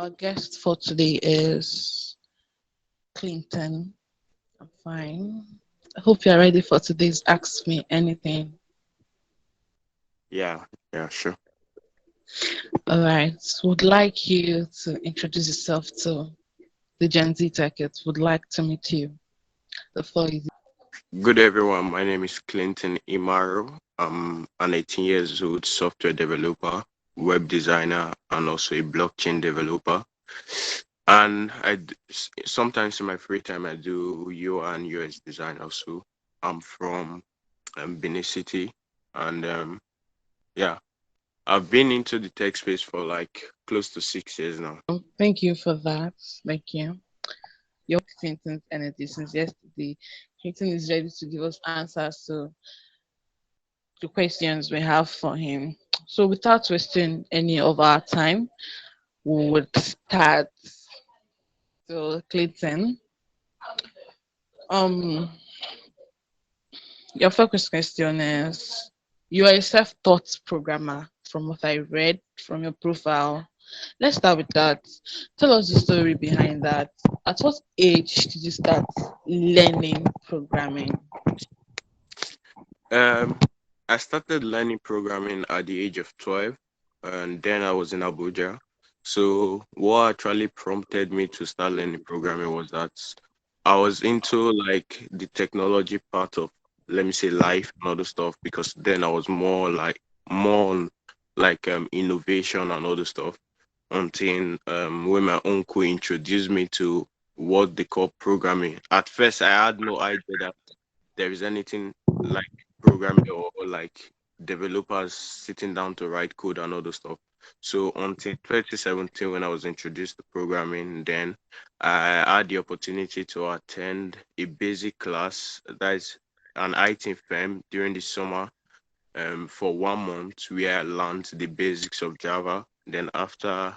Our guest for today is Clinton. I'm fine. I hope you're ready for today's Ask Me Anything. Yeah, yeah, sure. All right. Would like you to introduce yourself to the Gen Z Techies. Would like to meet you. The floor is Good everyone. My name is Clinton Imaro. I'm an 18 years old software developer, web designer, and also a blockchain developer. And sometimes in my free time I do UI and UX design also. I'm from Benin City, and yeah, I've been into the tech space for like close to 6 years now. Thank you for that. Thank you. Your Clinton's energy since yesterday. Clinton is ready to give us answers to the questions we have for him. So without wasting any of our time, we would start. So Clinton, um, your first question is: you are a self-taught programmer, from what I read from your profile. Let's start with that. Tell us the story behind that. At what age did you start learning programming? Um, I started learning programming at the age of 12, and then I was in Abuja. So, what actually prompted me to start learning programming was that I was into like the technology part of, let me say, life and other stuff, because then I was more on innovation and other stuff until when my uncle introduced me to what they call programming. At first, I had no idea that there is anything like programming or like developers sitting down to write code and all those stuff. So until 2017, when I was introduced to programming, then I had the opportunity to attend a basic class, that is an IT firm, during the summer for 1 month, where I learned the basics of Java. Then after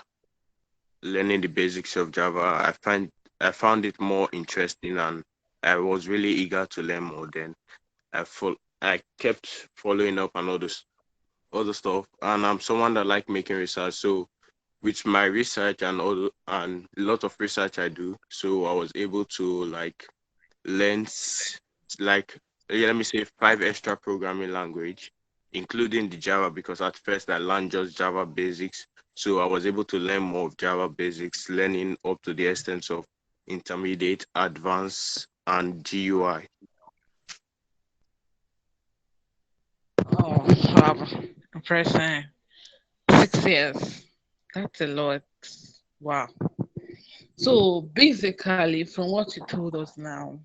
learning the basics of Java, I found it more interesting, and I was really eager to learn more. Then I kept following up and all this other stuff, and I'm someone that like making research. So with my research and all and a lot of research I do, so I was able to like learn like, yeah, let me say, five extra programming language, including the Java, because at first I learned just Java basics. So I was able to learn more of Java basics, learning up to the extent of intermediate, advanced, and GUI. Oh, wow. Impressive. 6 years. That's a lot. Wow. So basically, from what you told us now,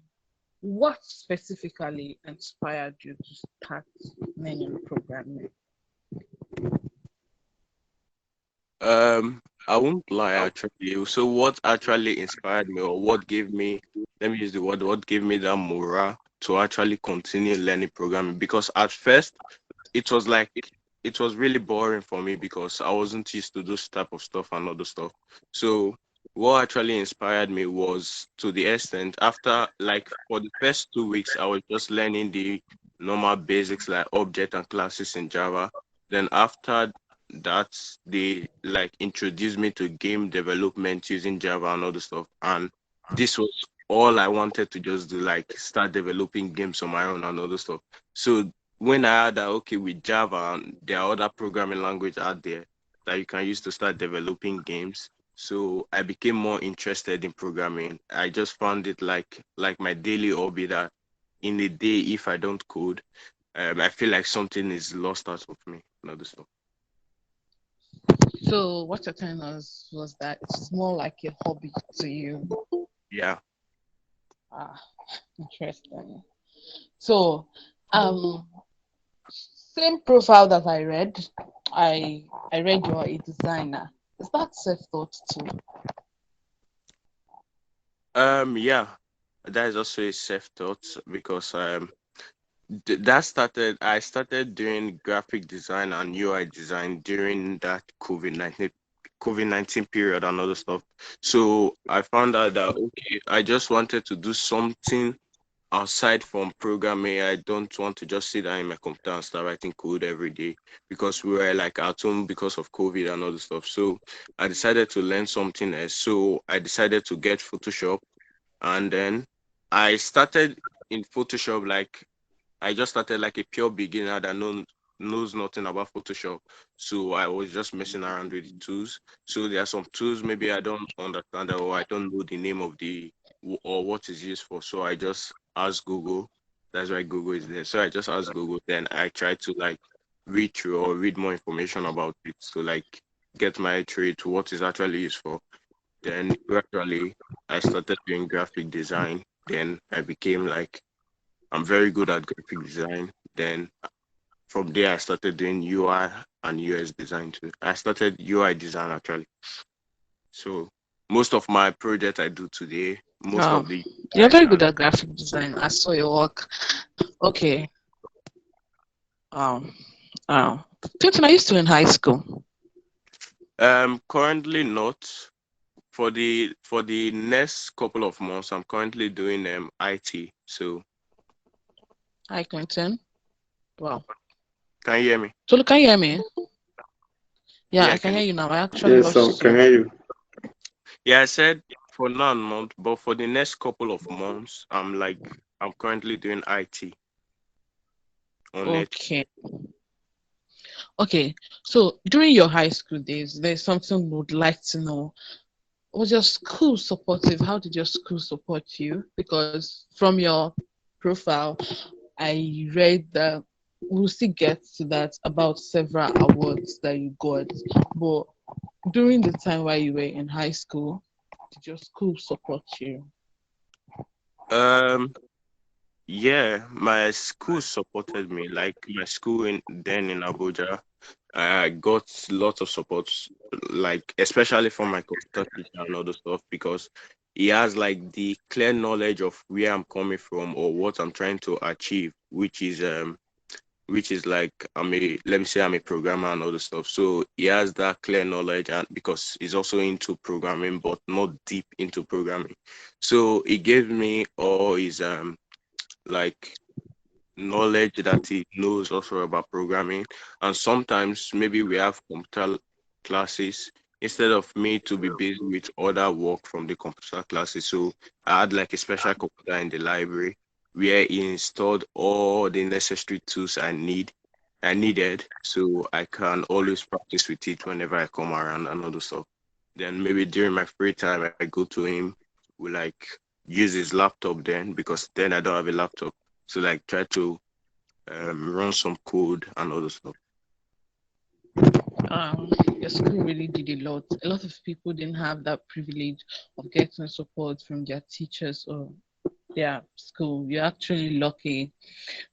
what specifically inspired you to start learning programming? I won't lie, actually. So what actually inspired me, or what gave me, let me use the word, what gave me that morale to actually continue learning programming? Because at first it was like it was really boring for me because I wasn't used to this type of stuff and other stuff. So what actually inspired me was, to the extent, after like for the first 2 weeks, I was just learning the normal basics like object and classes in Java. Then after that, they like introduced me to game development using Java and other stuff. And this was all I wanted to just do, like start developing games on my own and other stuff. So when I had that, okay, with Java, and there are other programming language out there that you can use to start developing games. So I became more interested in programming. I just found it like my daily hobby, that in a day, if I don't code, I feel like something is lost out of me. Another stuff. So what you're telling us was that it's more like a hobby to you. Yeah. Ah, interesting. So, um, same profile that I read, I read you're a designer. Is that self-taught too? Yeah. That is also a self-taught, because that started I started doing graphic design and UI design during that COVID-19 period and other stuff. So I found out that, okay, I just wanted to do something aside from programming, I don't want to just sit down in my computer and start writing code every day because we were like at home because of COVID and all the stuff. So I decided to learn something else. So I decided to get Photoshop, and then I started in Photoshop like I just started like a pure beginner that knows nothing about Photoshop. So I was just messing around with the tools. So there are some tools maybe I don't understand or I don't know the name of the or what is used for. So I just ask Google. That's why Google is there. So I just ask Google. Then I try to like read through or read more information about it to like get my trade to what is actually used for. Then gradually I started doing graphic design. Then I became like I'm very good at graphic design. Then from there, I started doing UI and US design too. I started UI design actually. So most of my project I do today, most Wow. of the You're UIs very good and at graphic design. I saw your work. Okay. Um, Clinton, are you still in high school? currently not. For the next couple of months, I'm currently doing IT. So Hi, Clinton. Wow. can you hear me? So, can you hear me? Yeah, Yeah, I I can can. hear you now. I actually Yes, I lost can you. hear you. Yeah, I said for now not, but for the next couple of months, I'm currently doing IT on it. Okay. Okay. So, during your high school days, there's something we would like to know. Was your school supportive? How did your school support you? Because from your profile, I read that we'll still get to that about several awards that you got. But during the time while you were in high school, did your school support you? Um, Yeah, my school supported me. Like my school in Abuja, I got lots of support, like especially from my computer teacher and other stuff because he has like the clear knowledge of where I'm coming from or what I'm trying to achieve, which is like let me say I'm a programmer and other stuff. So he has that clear knowledge and because he's also into programming but not deep into programming. So he gave me all his like knowledge that he knows also about programming. And sometimes maybe we have computer classes instead of me to be busy with other work from the computer classes. So I had like a special computer in the library where he installed all the necessary tools I needed so I can always practice with it whenever I come around and all the stuff. Then maybe during my free time I go to him, we like use his laptop then because then I don't have a laptop. So like try to run some code and all the stuff. Your school really did a lot. A lot of people didn't have that privilege of getting support from their teachers or their school. You're actually lucky.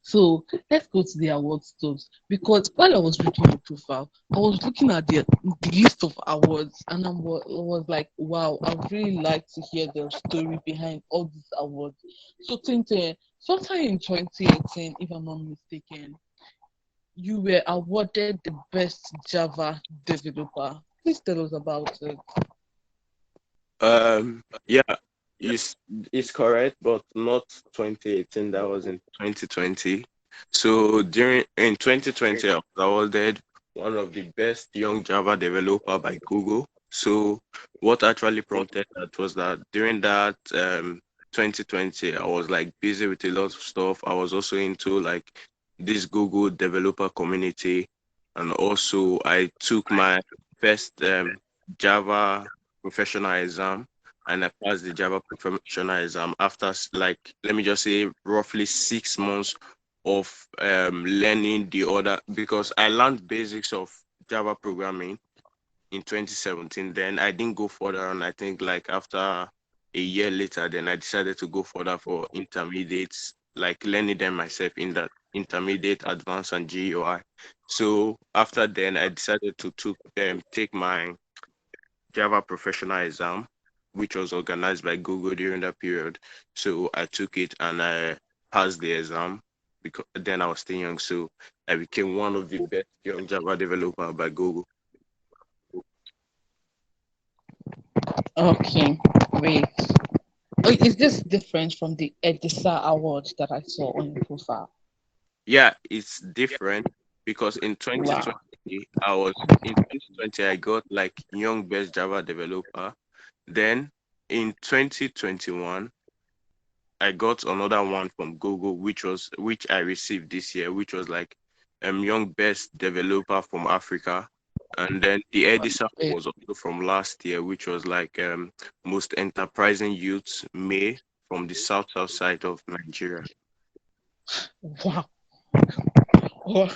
So let's go to the award stuff because while I was reading your profile, I was looking at the list of awards and was like, wow, I would really like to hear the story behind all these awards. So, Tinte, sometime in 2018, if I'm not mistaken, you were awarded the best Java developer. Please tell us about it. Yeah, it's it's correct, but not 2018. That was in 2020. So during in 2020, I was awarded one of the best young Java developer by Google. So what actually prompted that was that during that 2020, I was like busy with a lot of stuff. I was also into like this Google developer community, and also I took my first Java professional exam and I passed the Java professional exam after like let me just say roughly 6 months of learning the other because I learned basics of Java programming in 2017. Then I didn't go further, and I think like after a year later, then I decided to go further for intermediates, like learning them myself in that intermediate, advanced, and GUI. So after then, I decided to take my Java professional exam, which was organized by Google during that period. So I took it and I passed the exam because then I was still young. So I became one of the best young Java developer by Google. Okay, wait. Oh, is this different from the Edisa Award that I saw on your profile? Yeah, it's different because in Wow. 2020, in 2020 I got like Young Best Java Developer. Then in 2021, I got another one from Google, which I received this year, which was like Young Best Developer from Africa. And then the Edison Eh, was also from last year, which was like Most Enterprising Youth May from the south side of Nigeria. wow. Wow.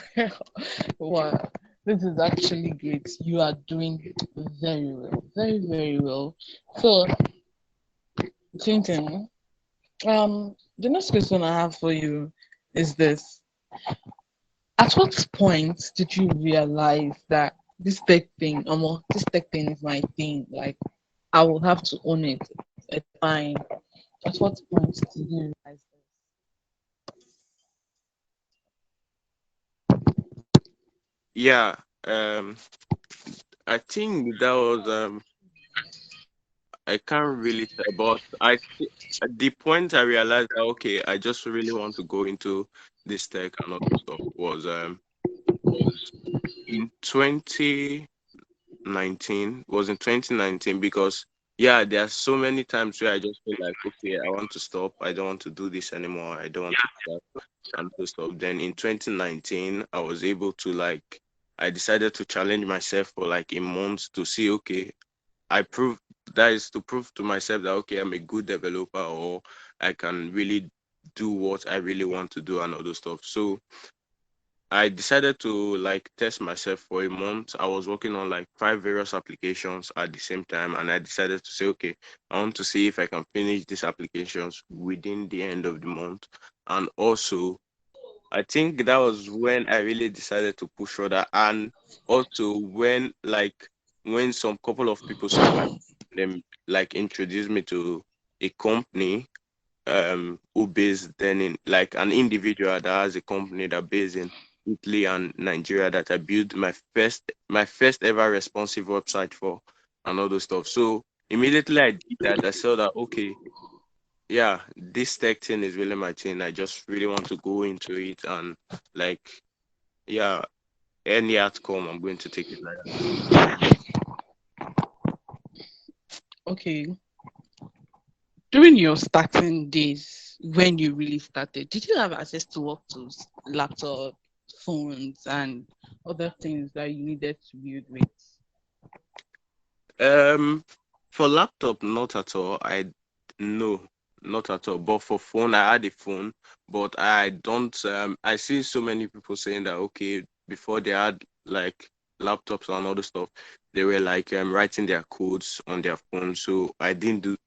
Wow. This is actually great. You are doing very well. Very, very well. So, Clinton, the next question I have for you is this. At what point did you realize that this tech thing is my thing? Like, I will have to own it. It's fine. At what point did you realize Yeah, um, I think that was I can't really tell, but at the point I realized that okay, I just really want to go into this tech and all this stuff was in 2019 was in 2019 because yeah, there are so many times where I just feel like okay, I want to stop, I don't want to do this anymore, I don't want to do that and all stuff. Then in 2019, I was able to like I decided to challenge myself for like a month to see okay, I prove that is to prove to myself that okay, I'm a good developer or I can really do what I really want to do and all those stuff. So I decided to like test myself for a month. I was working on like five various applications at the same time, and I decided to say, okay, I want to see if I can finish these applications within the end of the month. And also, I think that was when I really decided to push further, and also when some couple of people saw my them like introduced me to a company who based then in like an individual that has a company that based in Italy and Nigeria that I built my first ever responsive website for and all those stuff. So immediately I did that, I saw that okay, yeah, this tech thing is really my thing. I just really want to go into it and like yeah, any outcome I'm going to take it like that. okay, during your starting days when you really started, did you have access to work tools, laptop, phones, and other things that you needed to build with? Um, for laptop, not at all. No, not at all. But for phone, I had a phone, but I don't. I see so many people saying that okay, before they had like laptops and other stuff, they were like writing their codes on their phone. So I didn't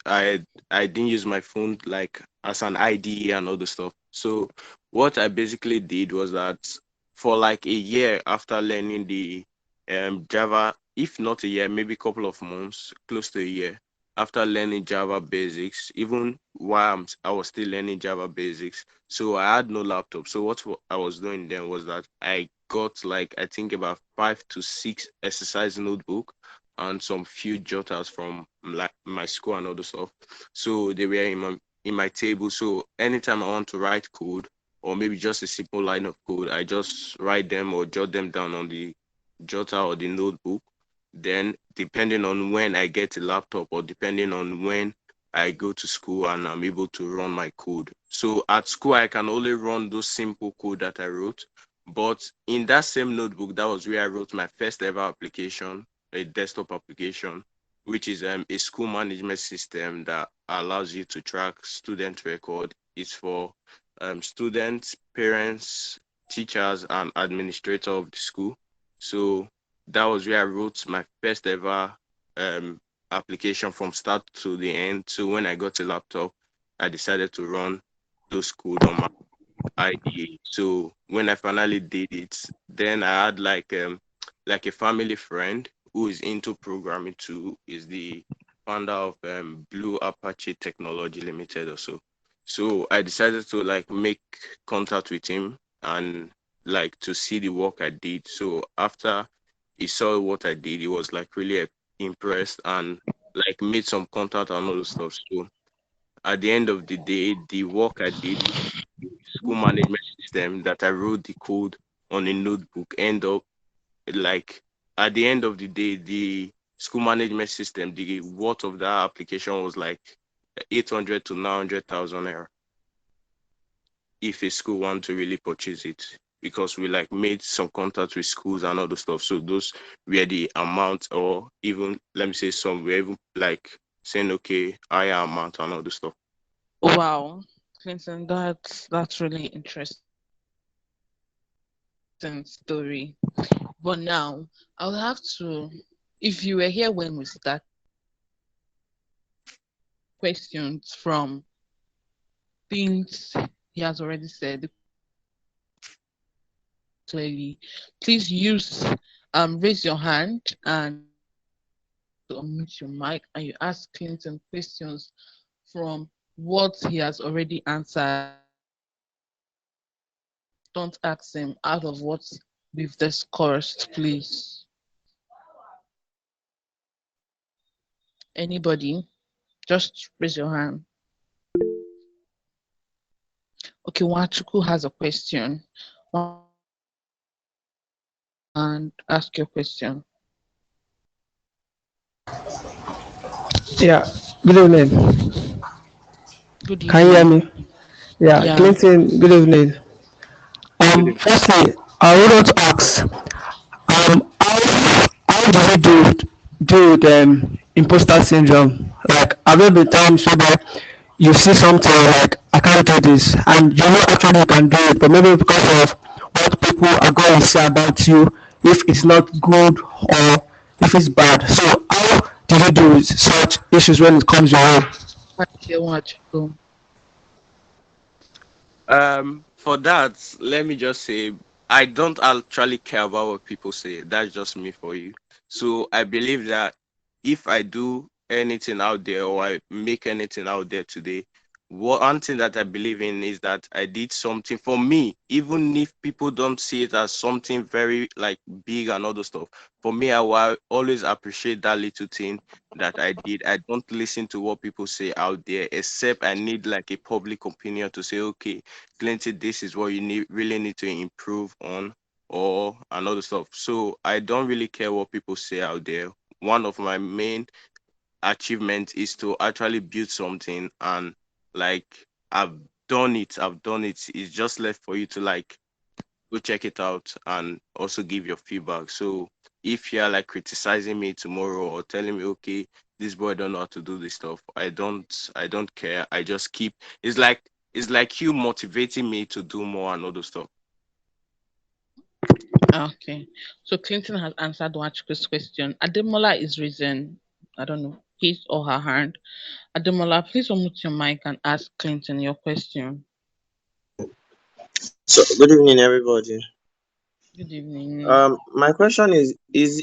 use my phone like as an IDE and other stuff. So what I basically did was that for like a year after learning the Java, if not a year, maybe a couple of months, close to a year after learning Java basics, even while I was still learning Java basics. So I had no laptop. So I was doing then was that I got like I think about 5 to 6 exercise notebook and some few jotters from like my school and other stuff. So they were in my table. So anytime I want to write code or maybe just a simple line of code, I just write them or jot them down on the jotter or the notebook. Then, depending on when I get a laptop or depending on when I go to school and I'm able to run my code. So at school, I can only run those simple code that I wrote. But in that same notebook, that was where I wrote my first ever application, a desktop application, which is a school management system that allows you to track student record. It's for students, parents, teachers, and administrator of the school. So that was where I wrote my first ever um, application from start to the end. So when I got a laptop, I decided to run those code on my IDA. So when I finally did it, then I had like a family friend who is into programming too, is the founder of Blue Apache Technology Limited or so. So I decided to like make contact with him and like to see the work I did. So after he saw what I did, he was like really impressed and like made some contact and all the stuff. So at the end of the day, the work I did, the school management system that I wrote the code on a notebook, end up like at the end of the day, the school management system, the worth of that application was like 800 to 900,000 naira if a school want to really purchase it, because we like made some contact with schools and other stuff. So those were the amount, or even let me say some were even like saying okay, higher amount and other stuff. Wow, Clinton, that's really interesting story. But now I'll have to, if you were here when we started, questions from things he has already said, the questions he has answered clearly, please use raise your hand, and you are able to unmute your mic and you ask Clinton questions from what he has already answered. Don't ask him out of what we've discussed, please. Anybody? Just raise your hand. Okay, Wachuku has a question. Wachuku, please unmute your mic and ask your question. Yeah, good evening. Good Can you hear evening. me? Yeah, Yeah. Clinton, good evening. Good evening. Firstly, I would want to ask, how do you do with imposter syndrome? Like, have there been times where you see something like I can't do this, and you know actually you can do it, but maybe because of what people are going to say about you, if it's not good or if it's bad. So, how do you do with such issues when it comes your way? Thank you, Wachuku. For that, let me just say I don't actually care about what people say. That's just me for you. So I believe that if I do anything out there or I make anything out there today, one thing that I believe in is that I did something for me, even if people don't see it as something very like big and other stuff. For me, I will always appreciate that little thing that I did. I don't listen to what people say out there, except I need like a public opinion to say, okay, plenty this is what you need really need to improve on or another stuff. So I don't really care what people say out there. One of my main achievements is to actually build something, and like I've I've done it. It's just left for you to like go check it out and also give your feedback. So if you're like criticizing me tomorrow or telling me, okay, this boy don't know how to do this stuff, I don't care. I just keep it's like you motivating me to do more and all those stuff. Okay. So Clinton has answered Wachuku's question. Ademola is raising, I don't know, his or her hand. Ademola, please unmute your mic and ask Clinton your question. So, good evening, everybody. Good evening. My question is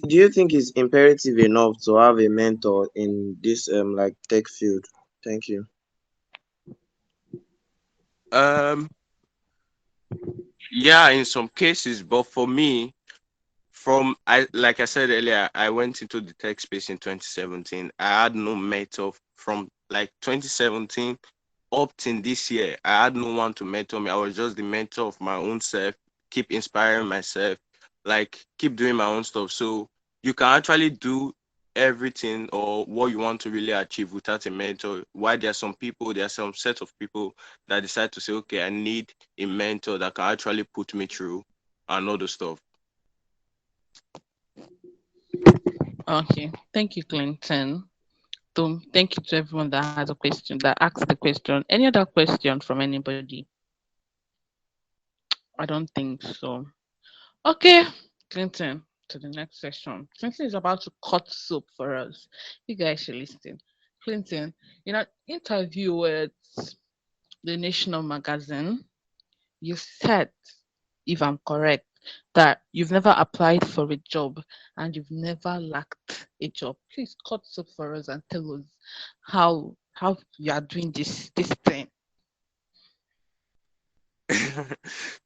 do you think it's imperative enough to have a mentor in this like tech field? Thank you. Um, yeah, in some cases, but for me, from I like I said earlier, I went into the tech space in 2017. I had no mentor from like 2017 up till this year. I had no one to mentor me. I was just the mentor of my own self, keep inspiring myself, like keep doing my own stuff. So you can actually do everything or what you want to really achieve without a mentor. Why there are some set of people that decide to say, okay, I need a mentor that can actually put me through and all the stuff. Okay. Thank you, Clinton. So thank you to everyone that has a question, that asked the question. Any other question from anybody? I don't think so. Okay, Clinton, to the next session. Clinton is about to cut soap for us. You guys should listen. Clinton, in an interview with the National magazine, you said, if I'm correct, that you've never applied for a job and you've never lacked a job. Please cut soap for us and tell us how you are doing this thing.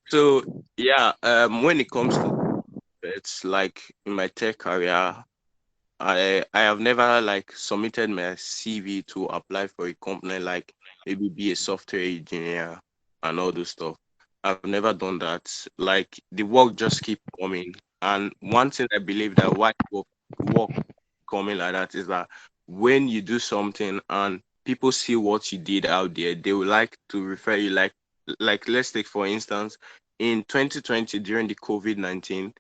So yeah, when it comes to it's like in my tech career, I have never like submitted my CV to apply for a company like maybe be a software engineer and all those stuff. I've never done that. Like the work just keep coming. And one thing I believe that why work coming like that is that when you do something and people see what you did out there, they would like to refer you like let's take for instance in 2020 during the COVID-19,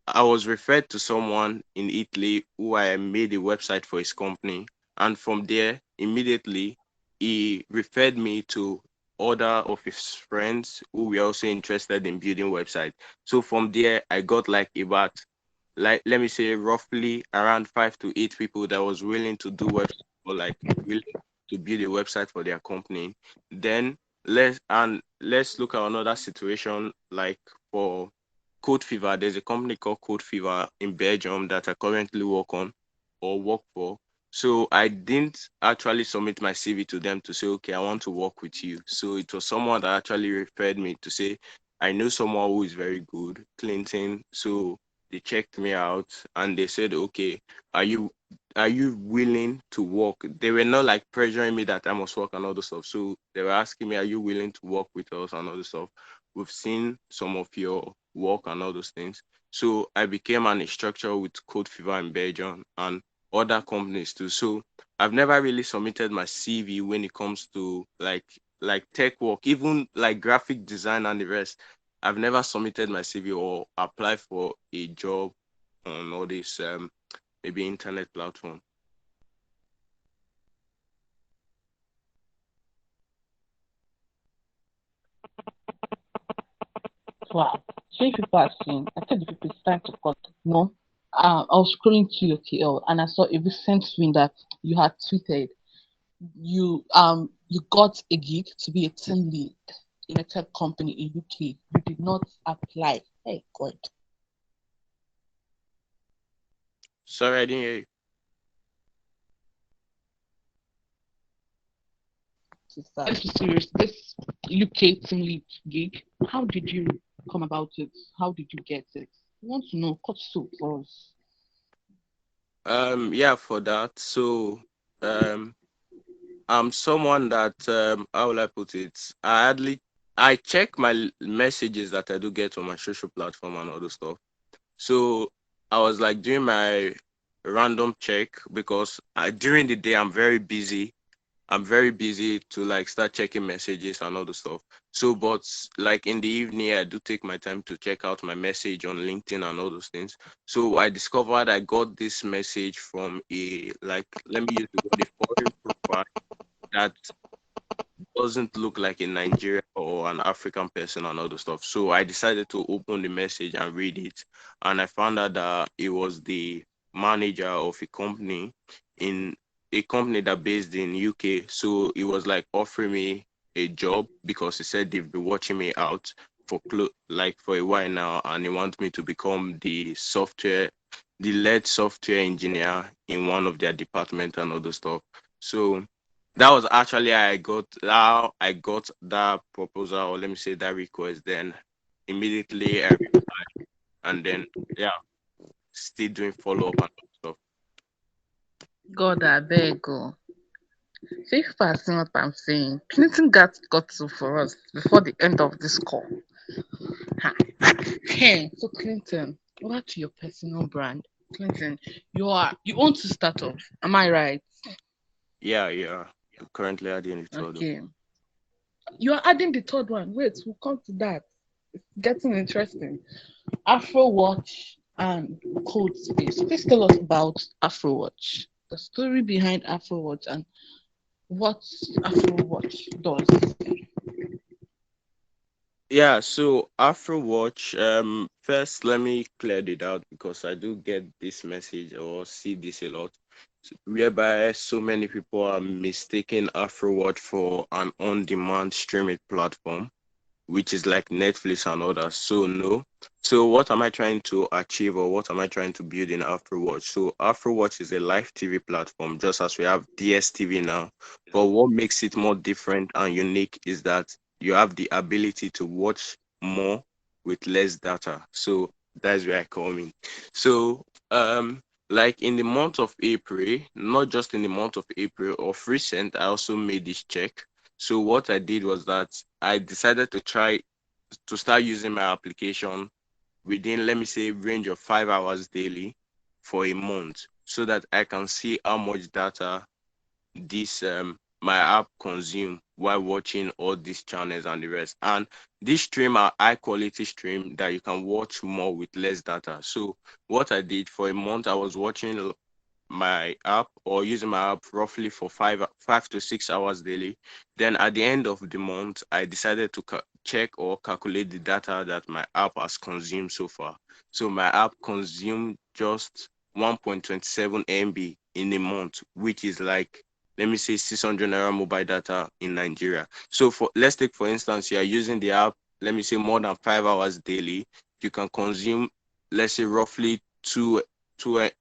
I was referred to someone in Italy who I made a website for his company. And from there, immediately, he referred me to other of his friends who were also interested in building website. So from there, I got like about, like, let me say, roughly around 5 to 8 people that was willing to do website or like willing to build a website for their company. Then let's look at another situation like for Code Fever. There's a company called Code Fever in Belgium that I currently work for. So I didn't actually submit my CV to them to say, okay, I want to work with you. So it was someone that actually referred me to say, I know someone who is very good, Clinton. So they checked me out and they said, okay, are you are you willing to work? They were not like pressuring me that I must work and all the stuff. So they were asking me, are you willing to work with us and all the stuff? We've seen some of your work and all those things. So I became an instructor with Code Fever in Belgium and other companies too. So I've never really submitted my CV when it comes to like tech work, even like graphic design and the rest. I've never submitted my CV or applied for a job on all this maybe internet platform. Wow. So if people are saying, I think the people it's time to cut. No. I was scrolling to your TL and I saw a recent win that you had tweeted. You got a gig to be a team lead in a tech company in UK. You did not apply. Hey God. Sorry, I didn't hear you. This is serious. This UK team lead gig. How did you come about it? How did you get it? I want to know. Cut so for us. Yeah, for that. So um I'm someone that how will I put it? I check my messages that I do get on my social platform and all those stuff. So I was like doing my random check because during the day I'm very busy. I'm very busy to like start checking messages and all the stuff. So, but like in the evening, I do take my time to check out my message on LinkedIn and all those things. So I discovered I got this message from a like let me use the word a foreign profile that doesn't look like a Nigerian or an African person and all the stuff. So I decided to open the message and read it. And I found out that it was the manager of in a company that based in UK. So it was like offering me a job because he said they've been watching me out like for a while now and they want me to become the lead software engineer in one of their department and all the stuff. So that was actually how I got that proposal, or let me say that request. Then immediately I replied, and then yeah, still doing follow up and stuff. God, I beg go. So if people are seeing what I'm saying, Clinton got to for us before the end of this call. Ha. Hey, so Clinton, over to your personal brand. Clinton, you want to start off. Am I right? Yeah, yeah. I'm currently adding it all. Okay. You are adding the third one. Wait, we'll come to that. It's getting interesting. Afrowatch and Code Space. Please tell us about Afrowatch. The story behind Afrowatch and what Afrowatch does. Yeah, so Afrowatch, first let me clear it out because I do get this message or see this a lot, whereby so many people are mistaking Afrowatch for an on-demand streaming platform, which is like Netflix and others. So no. So what am I trying to achieve or what am I trying to build in Afrowatch? So Afrowatch is a live TV platform, just as we have DSTV now. But what makes it more different and unique is that you have the ability to watch more with less data. So that's where I come in. So like in the month of April, not just in the month of April, of recent, I also made this check. So what I did was that I decided to try to start using my application within, let me say, range of 5 hours daily for a month, so that I can see how much data this my app consume while watching all these channels and the rest. And this stream are high quality stream that you can watch more with less data. So what I did for a month, I was watching my app or using my app roughly for 5 to 6 hours daily. Then at the end of the month, I decided to check or calculate the data that my app has consumed so far. So my app consumed just 1.27 MB in a month, which is like, let me say, 600 naira mobile data in Nigeria. So for, let's take for instance, you are using the app, let me say, more than 5 hours daily. You can consume, let's say, roughly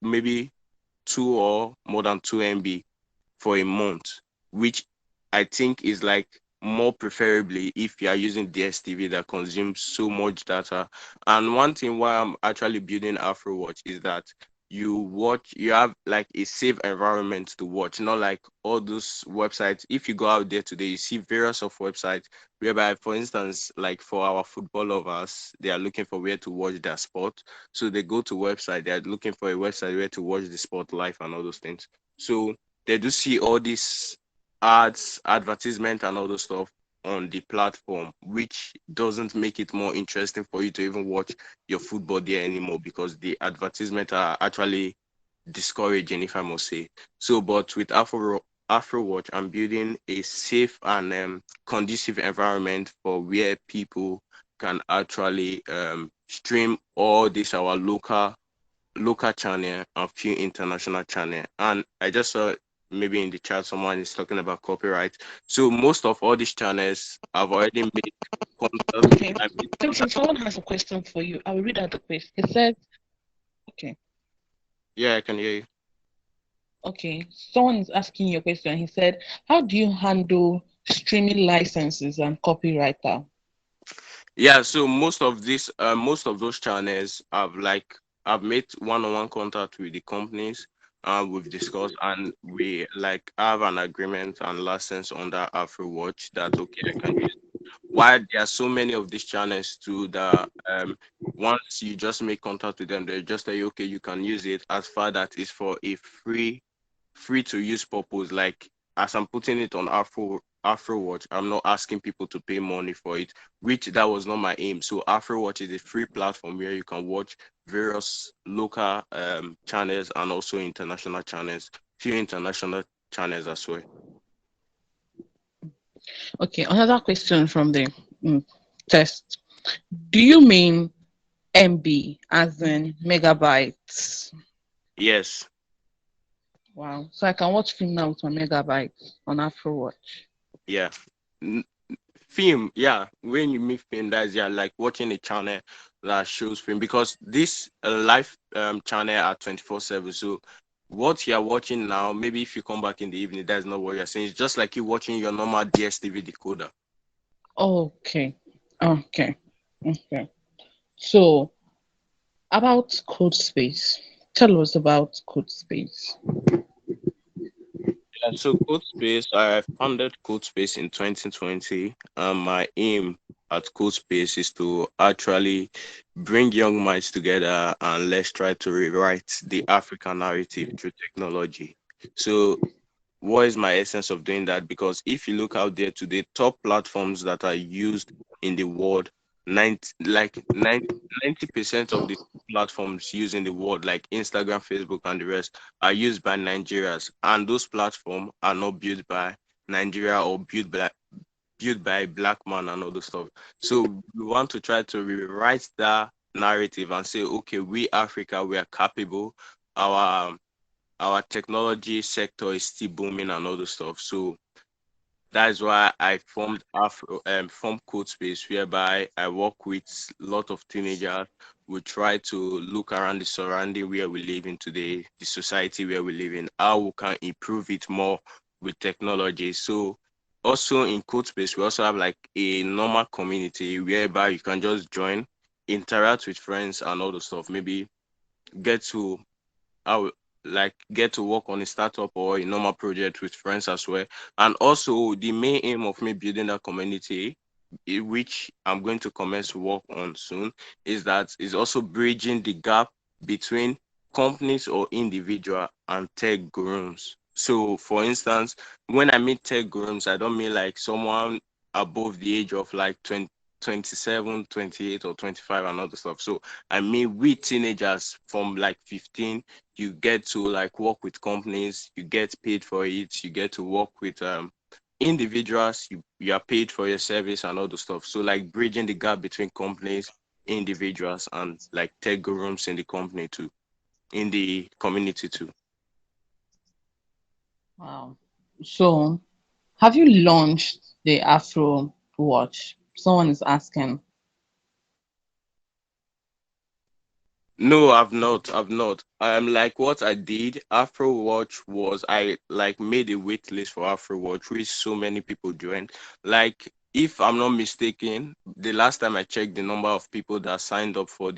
maybe 2 or more than 2 MB for a month, which I think is like more preferably if you are using DSTV that consumes so much data. And one thing why I'm actually building Afrowatch is that you have like a safe environment to watch, not like all those websites. If you go out there today, you see various of websites whereby, for instance, like for our football lovers, they are looking for where to watch their sport. So they go to website, they are looking for a website where to watch the sport live and all those things. So they do see all these ads, advertisement, and all those stuff on the platform, which doesn't make it more interesting for you to even watch your football there anymore, because the advertisements are actually discouraging, if I must say. So, but with Afrowatch, I'm building a safe and conducive environment for where people can actually stream all this our local channel and few international channel. And I just saw maybe in the chat someone is talking about copyright. So most of all these channels I've already made contact. Okay. I made Clinton, contact. someone has a question for you. I will read out the question. It said, okay, Yeah, I can hear you. okay. Someone is asking you a question. He said, how do you handle streaming licenses and copywriter? Yeah, so most of those channels I've made one-on-one contact with the companies, we've discussed, and we like have an agreement and license under Afrowatch that okay, I can use. Why there are so many of these channels too that once you just make contact with them, they just say okay, you can use it as far that is for a free to use purpose. Like as I'm putting it on Afrowatch, I'm not asking people to pay money for it, which that was not my aim. So Afrowatch is a free platform where you can watch various local channels and also international channels, few international channels as well. Okay, another question from the mm, test. Do you mean MB as in megabytes? Yes. Wow. So I can watch film now with my megabytes on Afrowatch. Yeah. N- Film, yeah. When you make film, that's yeah, like watching a channel that shows film, because this live channel are 24/7. So what you're watching now, maybe if you come back in the evening, that's not what you're saying. It's just like you watching your normal DSTV decoder. Okay. Okay. Okay. So about code space. Tell us about code space. Yeah, so CodeSpace, I founded CodeSpace in 2020, and my aim at CodeSpace is to actually bring young minds together and let's try to rewrite the African narrative through technology. So what is my essence of doing that? Because if you look out there today, top platforms that are used in the world, 90% of the platforms used in the world, like Instagram, Facebook, and the rest, are used by Nigerians, and those platforms are not built by Nigeria or built by a black man and all those stuff. So we want to try to rewrite that narrative and say, okay, we Africa, we are capable. Our our technology sector is still booming and all those stuff. So that's why I formed Code Space, whereby I work with a lot of teenagers. We try to look around the surrounding where we live in today, the society where we live in, how we can improve it more with technology. So also in Code Space, we also have like a normal community whereby you can just join, interact with friends and all the stuff. Maybe get to how like get to work on a startup or a normal project with friends as well. And also the main aim of me building that community, which I'm going to commence work on soon, is that is also bridging the gap between companies or individual and tech gurus. So for instance, when I mean tech gurus, I don't mean like someone above the age of like 20, 27, 28, or 25 and all the stuff. So I mean we teenagers from like 15, you get to like work with companies, you get paid for it, you get to work with individuals, you are paid for your service and all the stuff. So like bridging the gap between companies, individuals, and like tech gurus in the company too, in the community too. Wow. So, have you launched the Afro Watch? Someone is asking. No, I've not. I've not. Like what I did, Afrowatch was I like made a wait list for Afrowatch, which so many people joined. Like, if I'm not mistaken, the last time I checked, the number of people that signed up for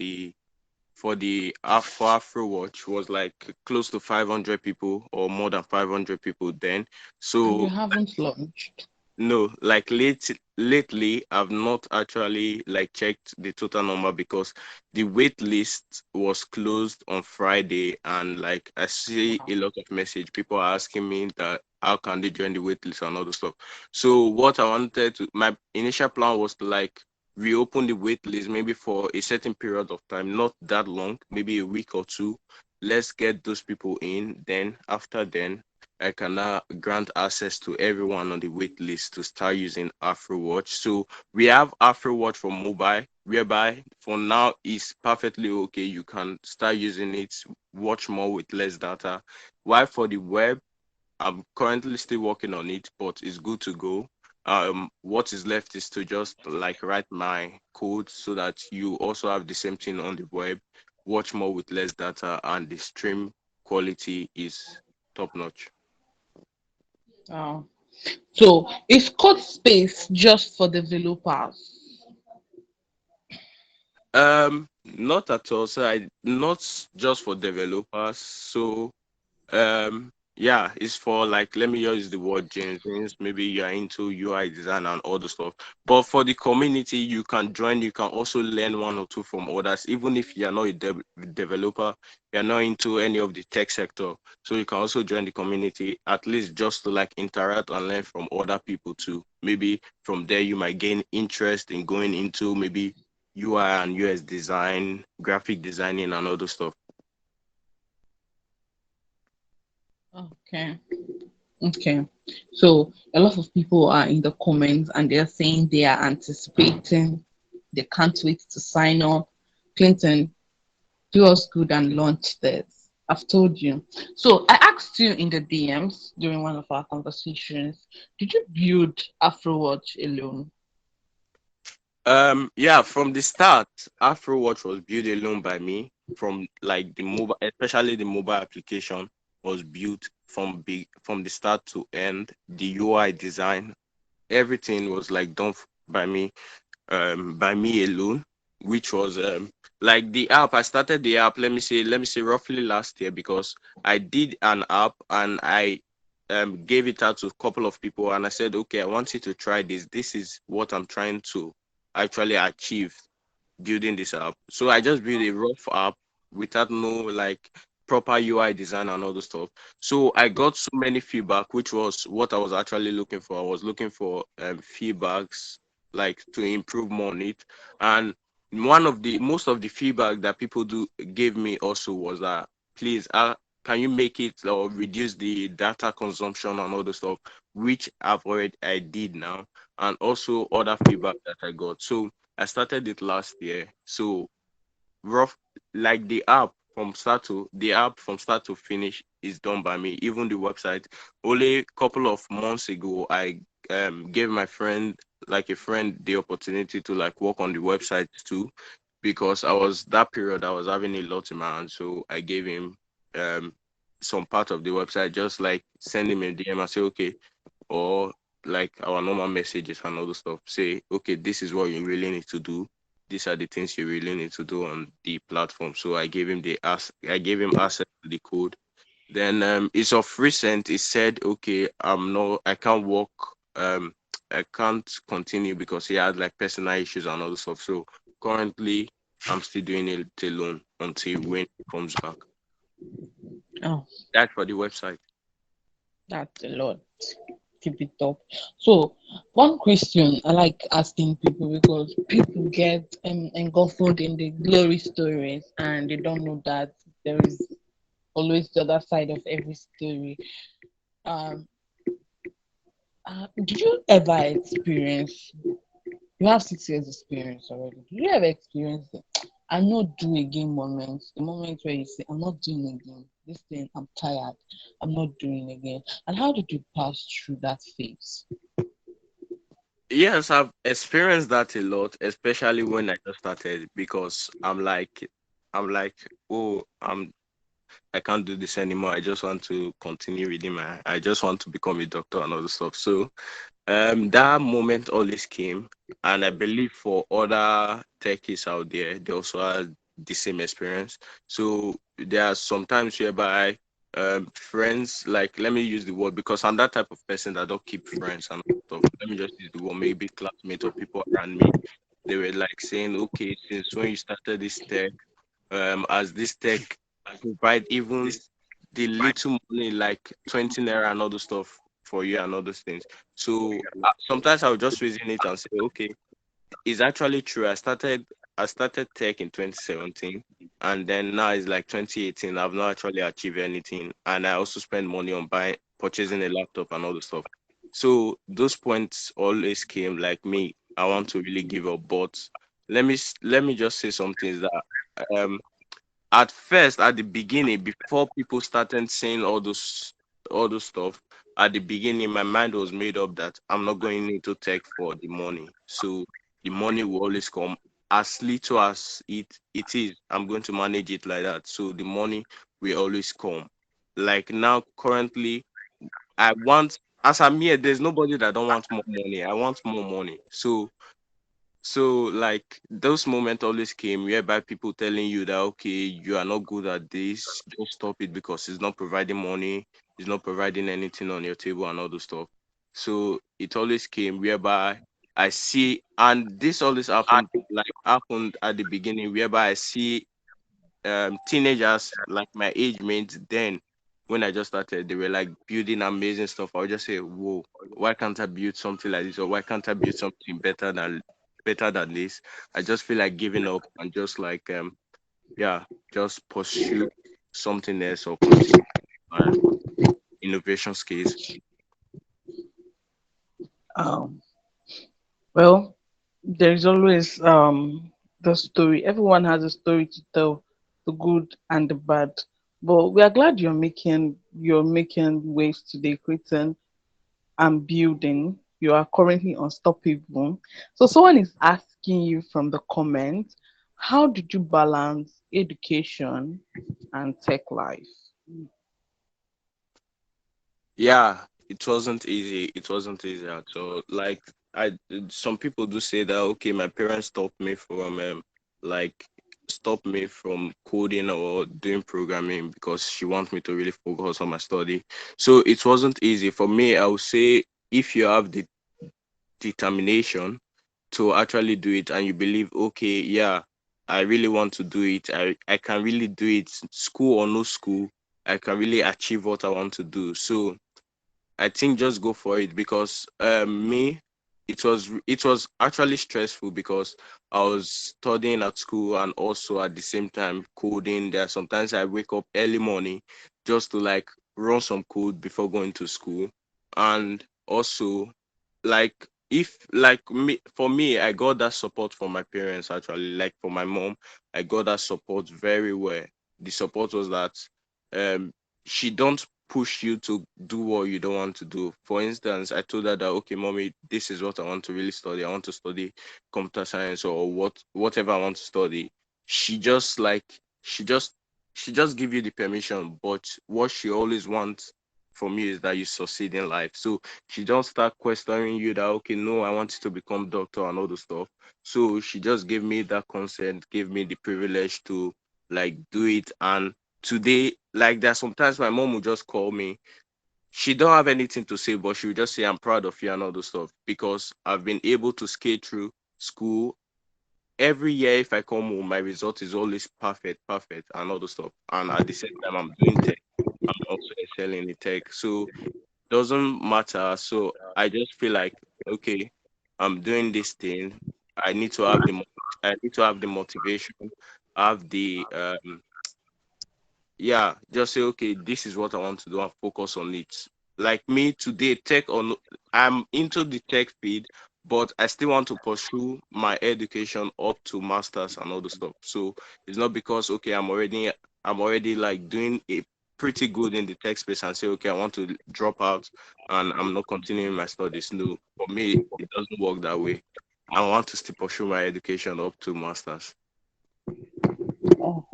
for Afrowatch was like close to 500 people or more than 500 people then. And you So haven't launched. no, like lately, I've not actually like checked the total number because the wait list was closed on Friday, and like I see a lot of message, people are asking me that how can they join the wait list and all the stuff. So what I wanted to, my initial plan was to like reopen the wait list maybe for a certain period of time, not that long, maybe a week or two. Let's get those people in. Then after then I can now grant access to everyone on the wait list to start using Afrowatch. So we have Afrowatch for mobile, whereby for now it's perfectly okay. You can start using it, watch more with less data. While for the web, I'm currently still working on it, but it's good to go. What is left is to just like write my code so that you also have the same thing on the web, watch more with less data, and the stream quality is top notch. Wow. So, is code space just for developers? Not at all. So I not just for developers. So yeah, it's for like let me use the word GenZs. Maybe you're into UI design and all the stuff. But for the community, you can join. You can also learn one or two from others, even if you're not a developer, you're not into any of the tech sector. So you can also join the community at least just to like interact and learn from other people too. Maybe from there you might gain interest in going into maybe UI and US design, graphic designing, and other stuff. Okay. Okay. So, a lot of people are in the comments and they're saying they are anticipating, they can't wait to sign up. Clinton, do us good and launch this. I've told you. So I asked you in the DMs during one of our conversations, did you build Afrowatch alone? Yeah, from the start, Afrowatch was built alone by me. From like the mobile, especially the mobile application was built from the start to end. The UI design, everything was like done by me alone, which was like the app. I started the app, let me say roughly last year, because I did an app and I gave it out to a couple of people and I said, okay, I want you to try this. This is what I'm trying to actually achieve building this app. So I just built a rough app without no like proper UI design and all the stuff. So I got so many feedback, which was what I was actually looking for. I was looking for feedbacks like to improve more on it. And one of the most of the feedback that people do gave me also was that please can you make it or reduce the data consumption and all the stuff, which I did now, and also other feedback that I got. So I started it last year. So rough like the app from start to finish is done by me. Even the website. Only a couple of months ago, I gave my friend like a friend the opportunity to like work on the website too, because I was that period I was having a lot in my hand. So I gave him um some part of the website, just like send him a DM and say okay, or like our normal messages and all the stuff. Say, okay, this is what you really need to do. These are the things you really need to do on the platform. So I gave him access to the code. Then it's of recent. It said, okay, I can't work. I can't continue because he had like personal issues and other stuff. So currently, I'm still doing it alone until when he comes back. Oh, That's for the website. that's a lot. Keep it up. So, one question I like asking people because people get engulfed in the glory stories and they don't know that there is always the other side of every story. Um, did you ever experience? You have 6 years experience already. Did you ever experience it? I'm not do again moments. The moment where you say, I'm not doing again. This thing, I'm tired. I'm not doing again. And how did you pass through that phase? Yes, I've experienced that a lot, especially when I just started because I'm like, oh, I can't do this anymore. I just want to continue reading I just want to become a doctor and all the stuff. So that moment always came, and I believe for other techies out there, they also had the same experience. So there are sometimes whereby friends, like let me use the word because I'm that type of person that don't keep friends and stuff. Let me just use the word, maybe classmates or people around me. They were like saying, okay, since when you started this tech, as this tech provide even the little money like 20 naira and all the stuff for you and all those things. So sometimes I'll just reason it and say, okay, it's actually true. I started tech in 2017, and then now it's like 2018. I've not actually achieved anything, and I also spend money on buying purchasing a laptop and all the stuff. So those points always came like me. I want to really give up, but let me just say something is that um at first at the beginning before people started saying all those stuff at the beginning my mind was made up that I'm not going into tech for the money, so the money will always come as little as it is. I'm going to manage it like that, so the money will always come. Like now currently I want, as I'm here, there's nobody that don't want more money. I want more money. So like those moments always came whereby people telling you that okay, you are not good at this, just stop it because it's not providing money, it's not providing anything on your table and all those stuff. So it always came whereby I see, and this always happened at the beginning whereby I see teenagers like my age mates then when I just started, they were like building amazing stuff. I would just say, whoa, why can't I build something like this? Or why can't I build something better than this? I just feel like giving up and just like yeah, just pursue something else or continue my innovation skills. Um, well, there's always the story. Everyone has a story to tell, the good and the bad. But we are glad you're making waves today, creating and building. You are currently unstoppable. So someone is asking you from the comments, how did you balance education and tech life? Yeah, it wasn't easy. It wasn't easy at all. Like I, some people do say that okay, my parents stopped me from like stopped me from coding or doing programming because she wants me to really focus on my study. So it wasn't easy for me. I would say if you have the determination to actually do it and you believe, okay, yeah, I really want to do it. I can really do it, school or no school. I can really achieve what I want to do. So I think just go for it because me, it was actually stressful because I was studying at school and also at the same time coding. There are sometimes I wake up early morning just to like run some code before going to school, and also like if like me for me I got that support from my parents actually, like for my mom I got that support very well. The support was that um she don't push you to do what you don't want to do. For instance, I told her that okay, mommy, this is what I want to really study. I want to study computer science or whatever I want to study. She just like she just give you the permission, but what she always wants from you is that you succeed in life. So she don't start questioning you that okay, no, I want you to become doctor and all the stuff. So she just gave me that consent, gave me the privilege to like do it, and today, like that sometimes my mom will just call me. She don't have anything to say, but she will just say, I'm proud of you and all those stuff because I've been able to skate through school. Every year, if I come home, my result is always perfect, perfect, and all those stuff. And at the same time, I'm doing tech. I'm also excelling in tech. So doesn't matter. So I just feel like, okay, I'm doing this thing. I need to have the I need to have the motivation, have the yeah, just say, okay, this is what I want to do and focus on it. Like me today, I'm into the tech field, but I still want to pursue my education up to masters and all the stuff. So it's not because okay, I'm already like doing a pretty good in the tech space and say, okay, I want to drop out and I'm not continuing my studies. No, for me, it doesn't work that way. I want to still pursue my education up to masters. Oh,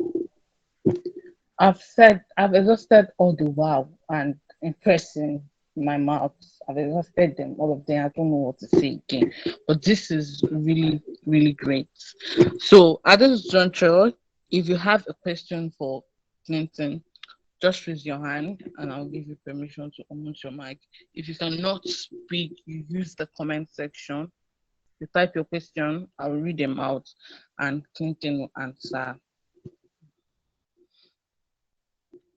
I've exhausted all the wow and impressing my mouths. I've exhausted them, all of them. I don't know what to say again. But this is really, really great. So at this juncture, if you have a question for Clinton, just raise your hand and I'll give you permission to unmute your mic. If you cannot speak, you use the comment section. You type your question, I will read them out and Clinton will answer.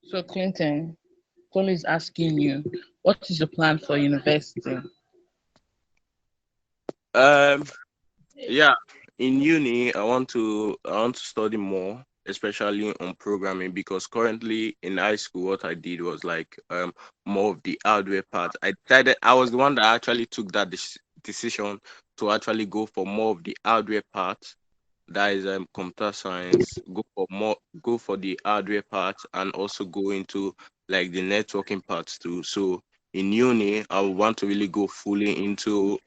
So Clinton, Tolu is asking you, what is your plan for university? Um, Yeah, in uni, I want to study more, especially on programming, because currently in high school, what I did was like more of the hardware part. I was the one that actually took that decision to actually go for more of the hardware part. That is computer science. Go for the hardware part, and also go into like the networking parts too. So in uni, I would want to really go fully into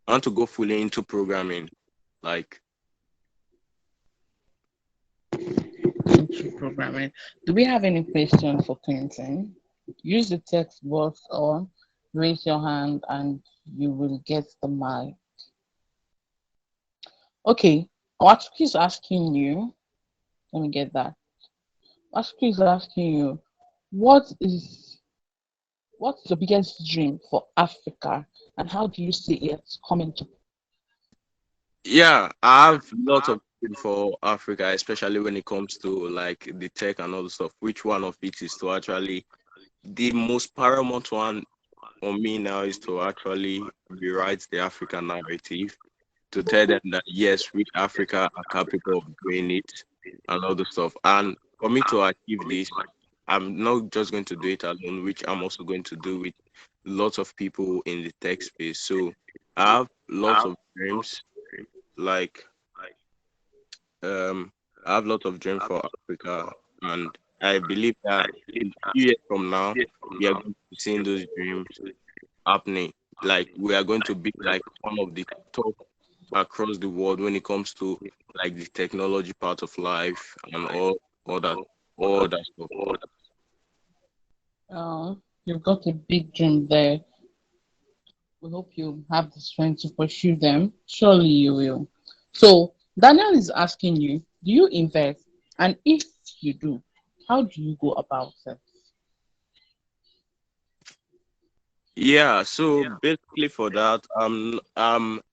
I want to go fully into programming. Like, Into programming. Do we have any questions for Clinton? Use the text box or raise your hand and you will get the mic. Okay, Watsuki is asking you, let me get that. Watsuki is asking you, what is what's your biggest dream for Africa and how do you see it coming to? yeah, I have lots of dream for Africa, especially when it comes to like the tech and all the stuff. Which one of it is to actually the most paramount one on me now is to actually rewrite the African narrative to tell them that yes, we Africa are capable of doing it and all the stuff. And for me to achieve this, I'm not just going to do it alone, which I'm also going to do with lots of people in the tech space. So I have lots of dreams, like um, I have lots of dreams for Africa, and I believe that in a few years from now, we are going to be seeing those dreams happening. Like we are going to be like one of the top across the world when it comes to like the technology part of life and all that all that stuff. You've got a big dream there. We hope you have the strength to pursue them. Surely you will. So, Daniel is asking you, do you invest? And if you do, how do you go about it? Yeah, so basically for that,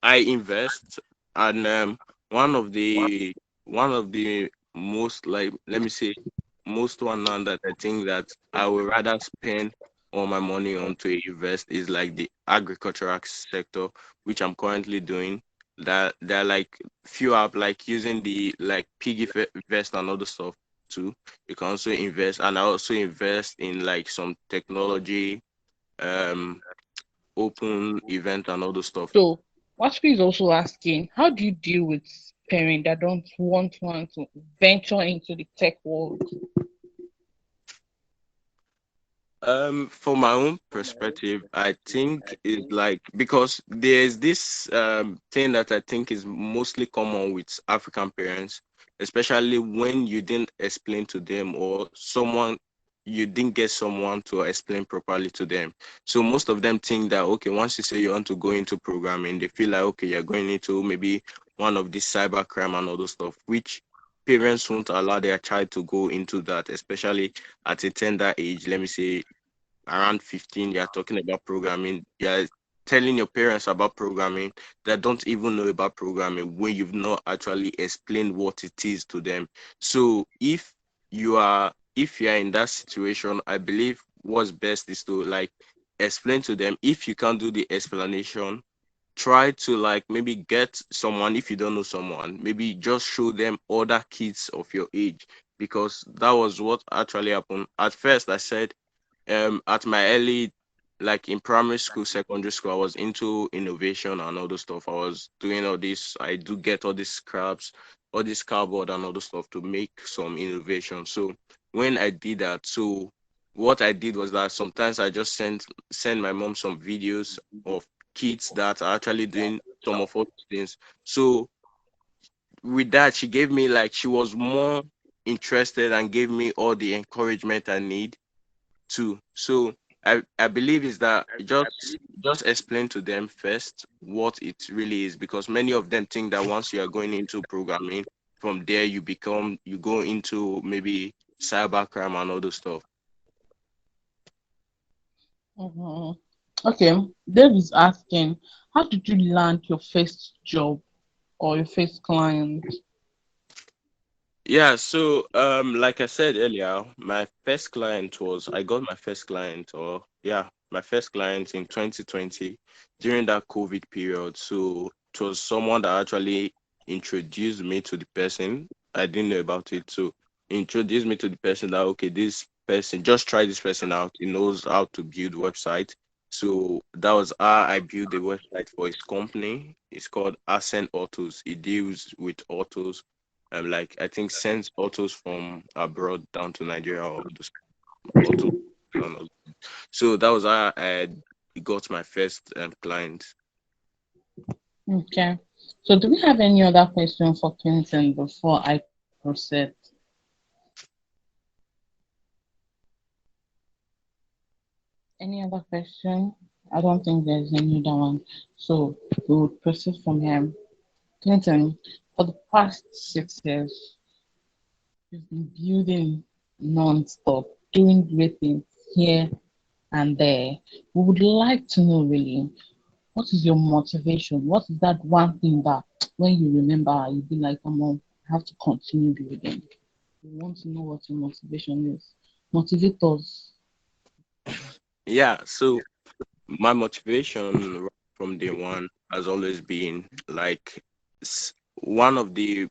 I invest, and one of the one of the most like let me say most one now that I think that I would rather spend all my money on to invest is like the agricultural sector, which I'm currently doing. That they're like few up like using the like piggy invest and other stuff too. You can also invest, and I also invest in like some technology um open event and all those stuff. So, Washpi is also asking, how do you deal with parents that don't want to venture into the tech world? For my own perspective, I think is like because there's this thing that I think is mostly common with African parents, especially when you didn't explain to them or someone you didn't get someone to explain properly to them. So most of them think that okay, once you say you want to go into programming, they feel like okay, you're going into maybe one of these cyber crime and all those stuff, which parents won't allow their child to go into that, especially at a tender age. Let me say around 15, you're talking about programming. You're telling your parents about programming that don't even know about programming when you've not actually explained what it is to them. So if you're in that situation, I believe what's best is to like explain to them. If you can't do the explanation, try to like maybe get someone. If you don't know someone, maybe just show them other kids of your age, because that was what actually happened. At first I said, at my early, like in primary school, secondary school, I was into innovation and all the stuff. I was doing all this. I do get all these scraps, all this cardboard and all the stuff to make some innovation. So when I did that, so what I did was that sometimes I just send my mom some videos of kids that are actually doing some of all these things. So with that, she gave me like, she was more interested and gave me all the encouragement I need too. So I believe is that just explain to them first what it really is, because many of them think that once you are going into programming, from there you go into maybe cybercrime and all those stuff. Mhm. Okay, Dave is asking, how did you land your first job or your first client? Yeah, so like I said earlier, my first client was I got my first client, or yeah, my first client in 2020 during that COVID period. So it was someone that actually introduced me to the person. I didn't know about it. So introduced me to the person that okay, this person, just try this person out. He knows how to build website. So that was how I built the website for his company. It's called Ascent Autos. It deals with autos, like I think sends autos from abroad down to Nigeria, or those auto. So that was how I got my first client. Okay. So do we have any other question for Clinton before I proceed? Any other question? I don't think there's any other one. So we will proceed from here. Clinton, for the past 6 years, you've been building non-stop, doing great things here and there. We would like to know really, what is your motivation? What is that one thing that when you remember, you'll be like, come on, I have to continue building. We want to know what your motivation is. Motivate us. Yeah, so my motivation right from day one has always been like one of the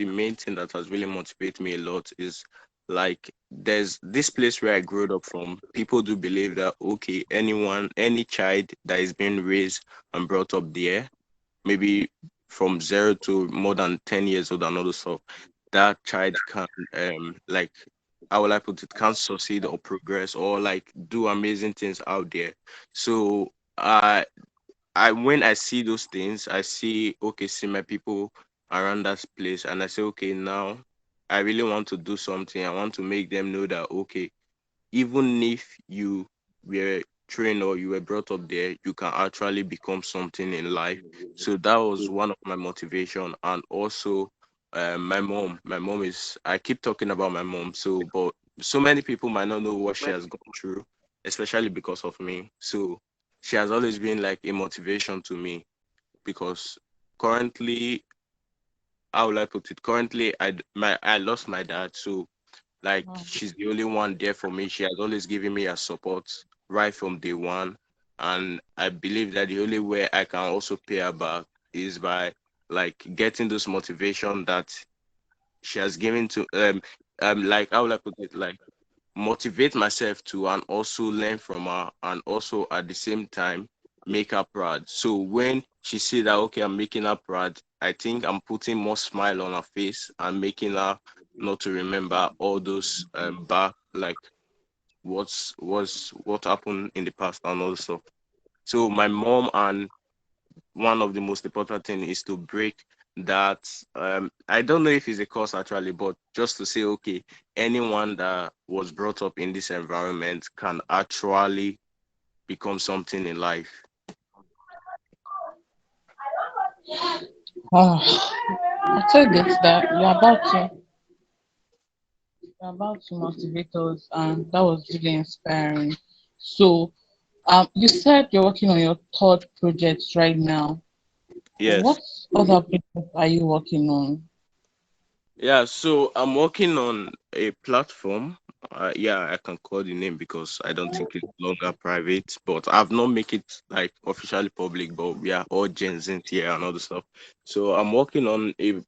main thing that has really motivated me a lot is like there's this place where I grew up from. People do believe that okay, any child that is being raised and brought up there, maybe from 0 to more than 10 years old and all this stuff, that child can like how will I put it, can succeed or progress or like do amazing things out there. So I when I see those things, I see okay, see my people around that place, and I say, okay, now I really want to do something. I want to make them know that okay, even if you were trained or you were brought up there, you can actually become something in life. So that was one of my motivation. And also my mom is, I keep talking about my mom, so but so many people might not know what she has gone through, especially because of me. So she has always been like a motivation to me, because currently, how will I put it, currently I lost my dad. So like Wow. she's the only one there for me. She has always given me a support right from day one. And I believe that the only way I can also pay her back is by like getting this motivation that she has given to like how will I put it, like motivate myself to and also learn from her, and also at the same time make her proud. So when she see that okay, I'm making her proud, I think I'm putting more smile on her face and making her not to remember all those back, like what happened in the past and also. So my mom, and one of the most important thing is to break that, I don't know if it's a cause actually, but just to say okay, anyone that was brought up in this environment can actually become something in life. Oh, I totally get that. You're about to motivate us, and that was really inspiring. So, you said you're working on your third project right now. What Yes. other projects are you working on? Yeah, so I'm working on a platform. Yeah, I can call the name because I don't think it's longer private, but I've not make it like officially public. But we are all GenZs here and all the stuff. So I'm working on a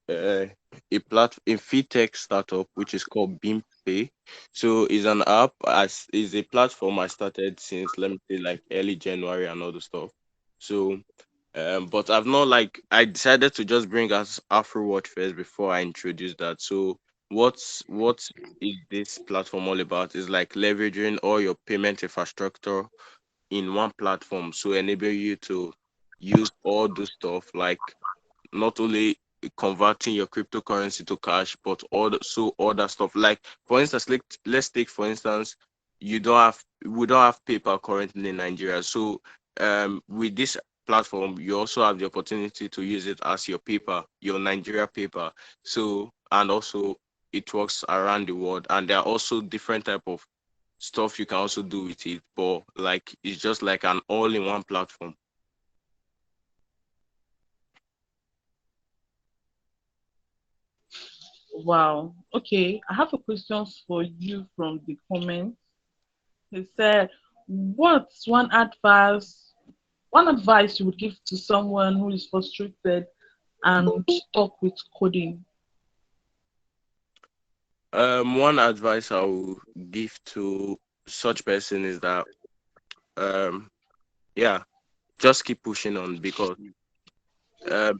fintech startup which is called Beam Pay. So it's an app as is a platform I started since, let me say, like early January and all the stuff. So but I've not like I decided to just bring us Afrowatch first before I introduce that. So what is this platform all about? Is like leveraging all your payment infrastructure in one platform, so enable you to use all those stuff like not only converting your cryptocurrency to cash, but also other stuff. Like for instance, let's take for instance, we don't have PayPal currently in Nigeria. So with this platform, you also have the opportunity to use it as your paper, your Nigeria paper. So and also it works around the world, and there are also different type of stuff you can also do with it. But like it's just like an all-in-one platform. Wow. Okay, I have a question for you from the comments. He said, "What's one advice you would give to someone who is frustrated and stuck with coding?" One advice I will give to such person is that um, yeah, just keep pushing on because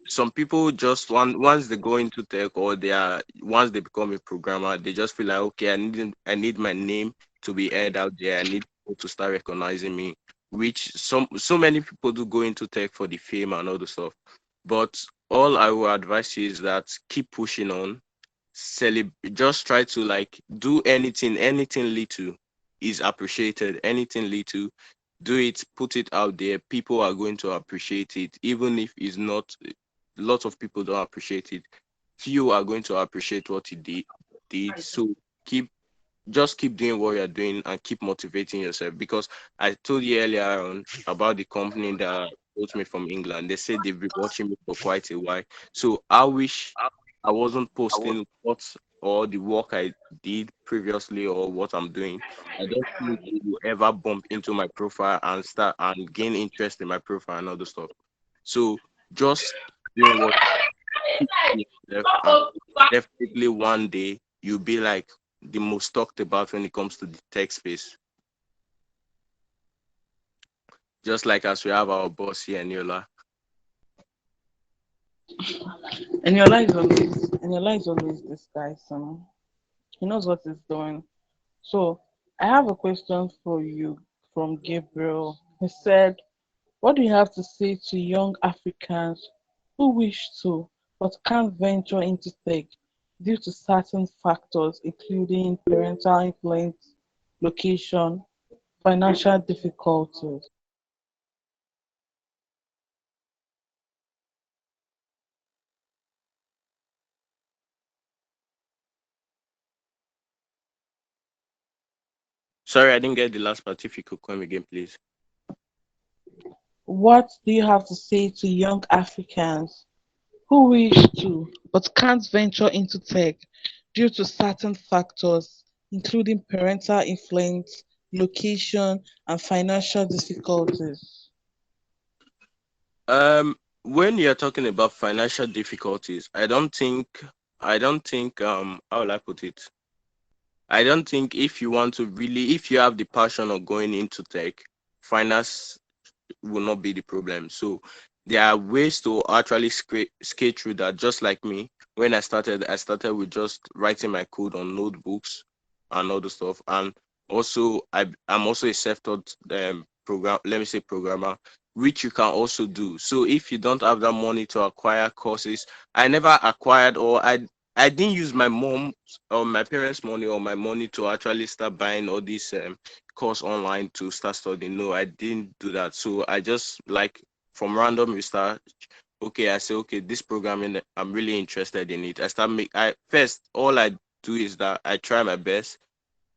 some people just once they go into tech or they are once they become a programmer, they just feel like okay, I need my name to be aired out there. I need people to start recognizing me, which so many people do go into tech for the fame and all the stuff. But all I will advise you is that keep pushing on, just try to like do anything little is appreciated. Anything little, do it, put it out there. People are going to appreciate it, even if it's not. Lots of people don't appreciate it. Few are going to appreciate what you did. So keep just keep doing what you're doing and keep motivating yourself, because I told you earlier on about the company that brought me from England. They said they've been watching me for quite a while. So I wish I wasn't posting what or the work I did previously or what I'm doing. I don't think they will ever bump into my profile and start and gain interest in my profile and other stuff. So just doing what yourself, and definitely one day you'll be like the most talked about when it comes to the tech space. Just like as we have our boss here, Niola. And your life is always this guy, so he knows what he's doing. So I have a question for you from Gabriel. He said, "What do you have to say to young Africans who wish to but can't venture into tech due to certain factors, including parental influence, location, financial difficulties?" Sorry, I didn't get the last part. If you could come again, please. What do you have to say to young Africans who wish to but can't venture into tech due to certain factors, including parental influence, location, and financial difficulties? When you're talking about financial difficulties, I don't think how will I put it? I don't think if you want to really if you have the passion of going into tech, finance will not be the problem. So there are ways to actually skate through that. Just like me, when I started with just writing my code on notebooks and all the stuff. And also, I'm also a self-taught program. Let me say programmer, which you can also do. So if you don't have that money to acquire courses, I never acquired or I didn't use my mom or my parents' money or my money to actually start buying all these course online to start studying. No, I didn't do that. So I just like from random research, okay, I say, okay, this programming, I'm really interested in it. I start make I first all I do is that I try my best.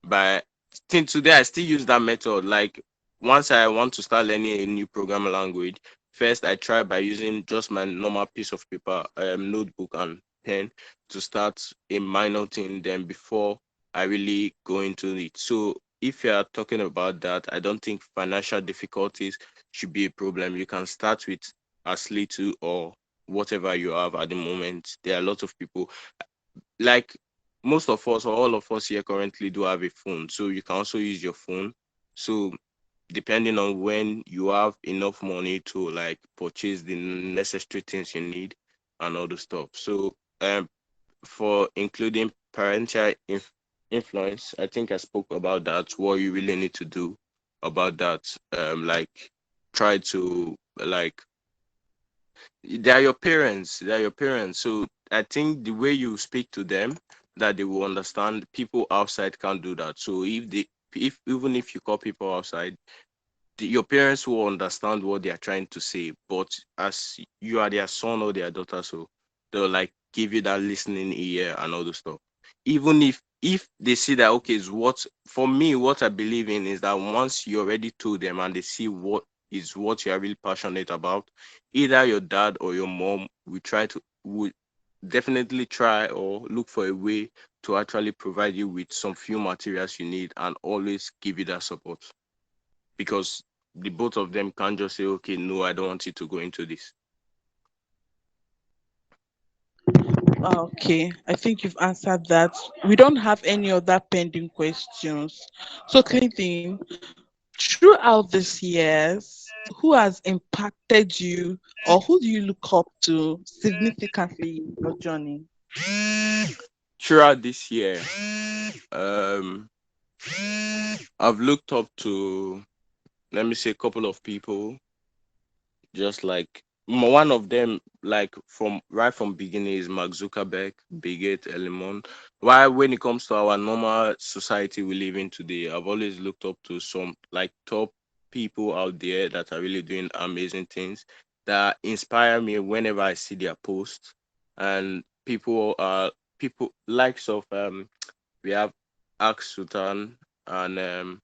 But till today, I still use that method. Like once I want to start learning a new programming language, first I try by using just my normal piece of paper, notebook and pen to start a minor thing. Then before I really go into it. So if you are talking about that, I don't think financial difficulties should be a problem. You can start with as little or whatever you have at the moment. There are a lot of people like most of us or all of us here currently do have a phone, so you can also use your phone. So depending on when you have enough money to like purchase the necessary things you need and all the stuff. So for including influence, I think I spoke about that, what you really need to do about that. Like try to like they are your parents. They are your parents. So I think the way you speak to them, that they will understand. People outside can't do that. So if even if you call people outside, your parents will understand what they are trying to say. But as you are their son or their daughter, so they'll like give you that listening ear and all the stuff. Even if they see that okay, is what for me, what I believe in is that once you already told them and they see what is what you are really passionate about, either your dad or your mom will definitely try or look for a way to actually provide you with some few materials you need and always give you that support, because the both of them can't just say, okay, no, I don't want you to go into this. Okay, I think you've answered that. We don't have any other pending questions. So, Clinton, throughout these years, who has impacted you or who do you look up to significantly in your journey? Throughout this year, um, I've looked up to, let me say, a couple of people, just like one of them, like from right from beginning, is Mark Zuckerberg, Bigot, Elimon. Why, when it comes to our normal society we live in today, I've always looked up to some like top people out there that are really doing amazing things that inspire me whenever I see their posts. And people likes of we have Ax Sultan and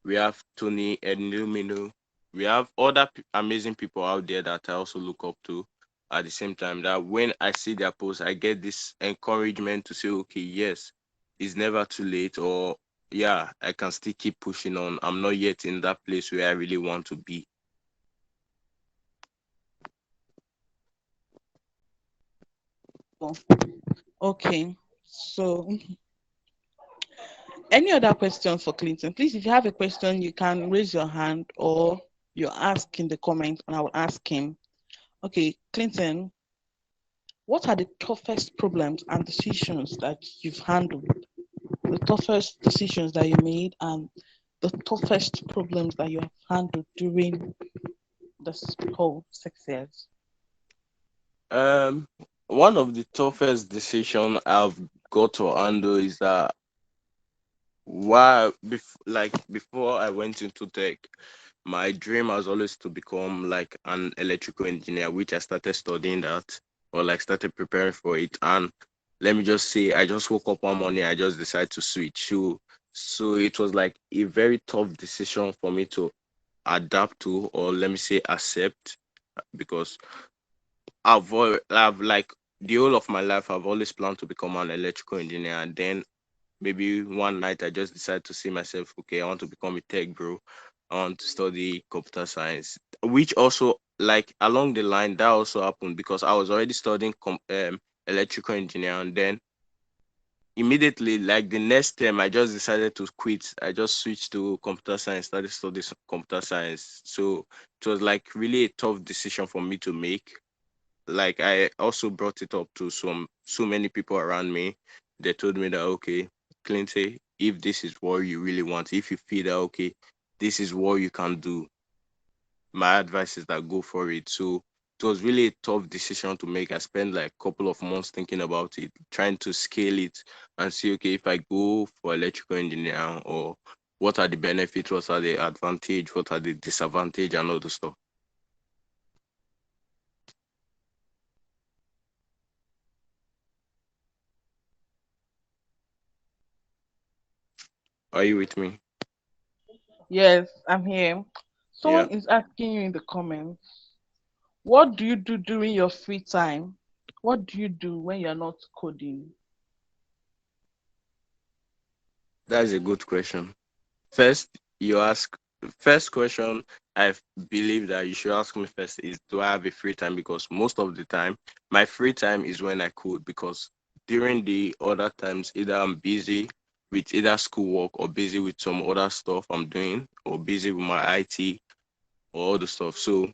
we have Tony Ednumino. We have other amazing people out there that I also look up to at the same time. That when I see their posts, I get this encouragement to say, okay, yes, it's never too late, or yeah, I can still keep pushing on. I'm not yet in that place where I really want to be. Oh, okay. So, any other question for Clinton? Please, if you have a question, you can raise your hand or you ask in the comment and I will ask him. Okay, Clinton, what are the toughest problems and decisions that you've handled? The toughest decisions that you made and the toughest problems that you have handled during this whole 6 years? Um, One of the toughest decision I've got to handle is that before I went into tech, my dream was always to become like an electrical engineer, which I started studying that or like started preparing for it. And let me just say, I just woke up one morning, I just decided to switch. So it was like a very tough decision for me to adapt to, or let me say accept, because I've like the whole of my life I've always planned to become an electrical engineer, and then maybe one night I just decided to see myself, okay, I want to become a tech bro. I want to study computer science, which also like along the line that also happened because I was already studying electrical engineer, and then immediately like the next term I just decided to quit. I just switched to computer science, started studying computer science. So it was like really a tough decision for me to make. Like I also brought it up to so many people around me. They told me that okay, Clinton, if this is what you really want, if you feel that okay, this is what you can do, my advice is that go for it. So it was really a tough decision to make. I spent like a couple of months thinking about it, trying to scale it and see okay if I go for electrical engineering or what are the benefits, what are the advantage, what are the disadvantage and all the stuff. Are you with me? Yes, I'm here. Yeah. Someone is asking you in the comments, what do you do during your free time? What do you do when you're not coding? That's a good question. First, you ask first question I believe that you should ask me first is, do I have a free time? Because most of the time my free time is when I code, because during the other times either I'm busy with either schoolwork or busy with some other stuff I'm doing or busy with my IT or all the stuff. So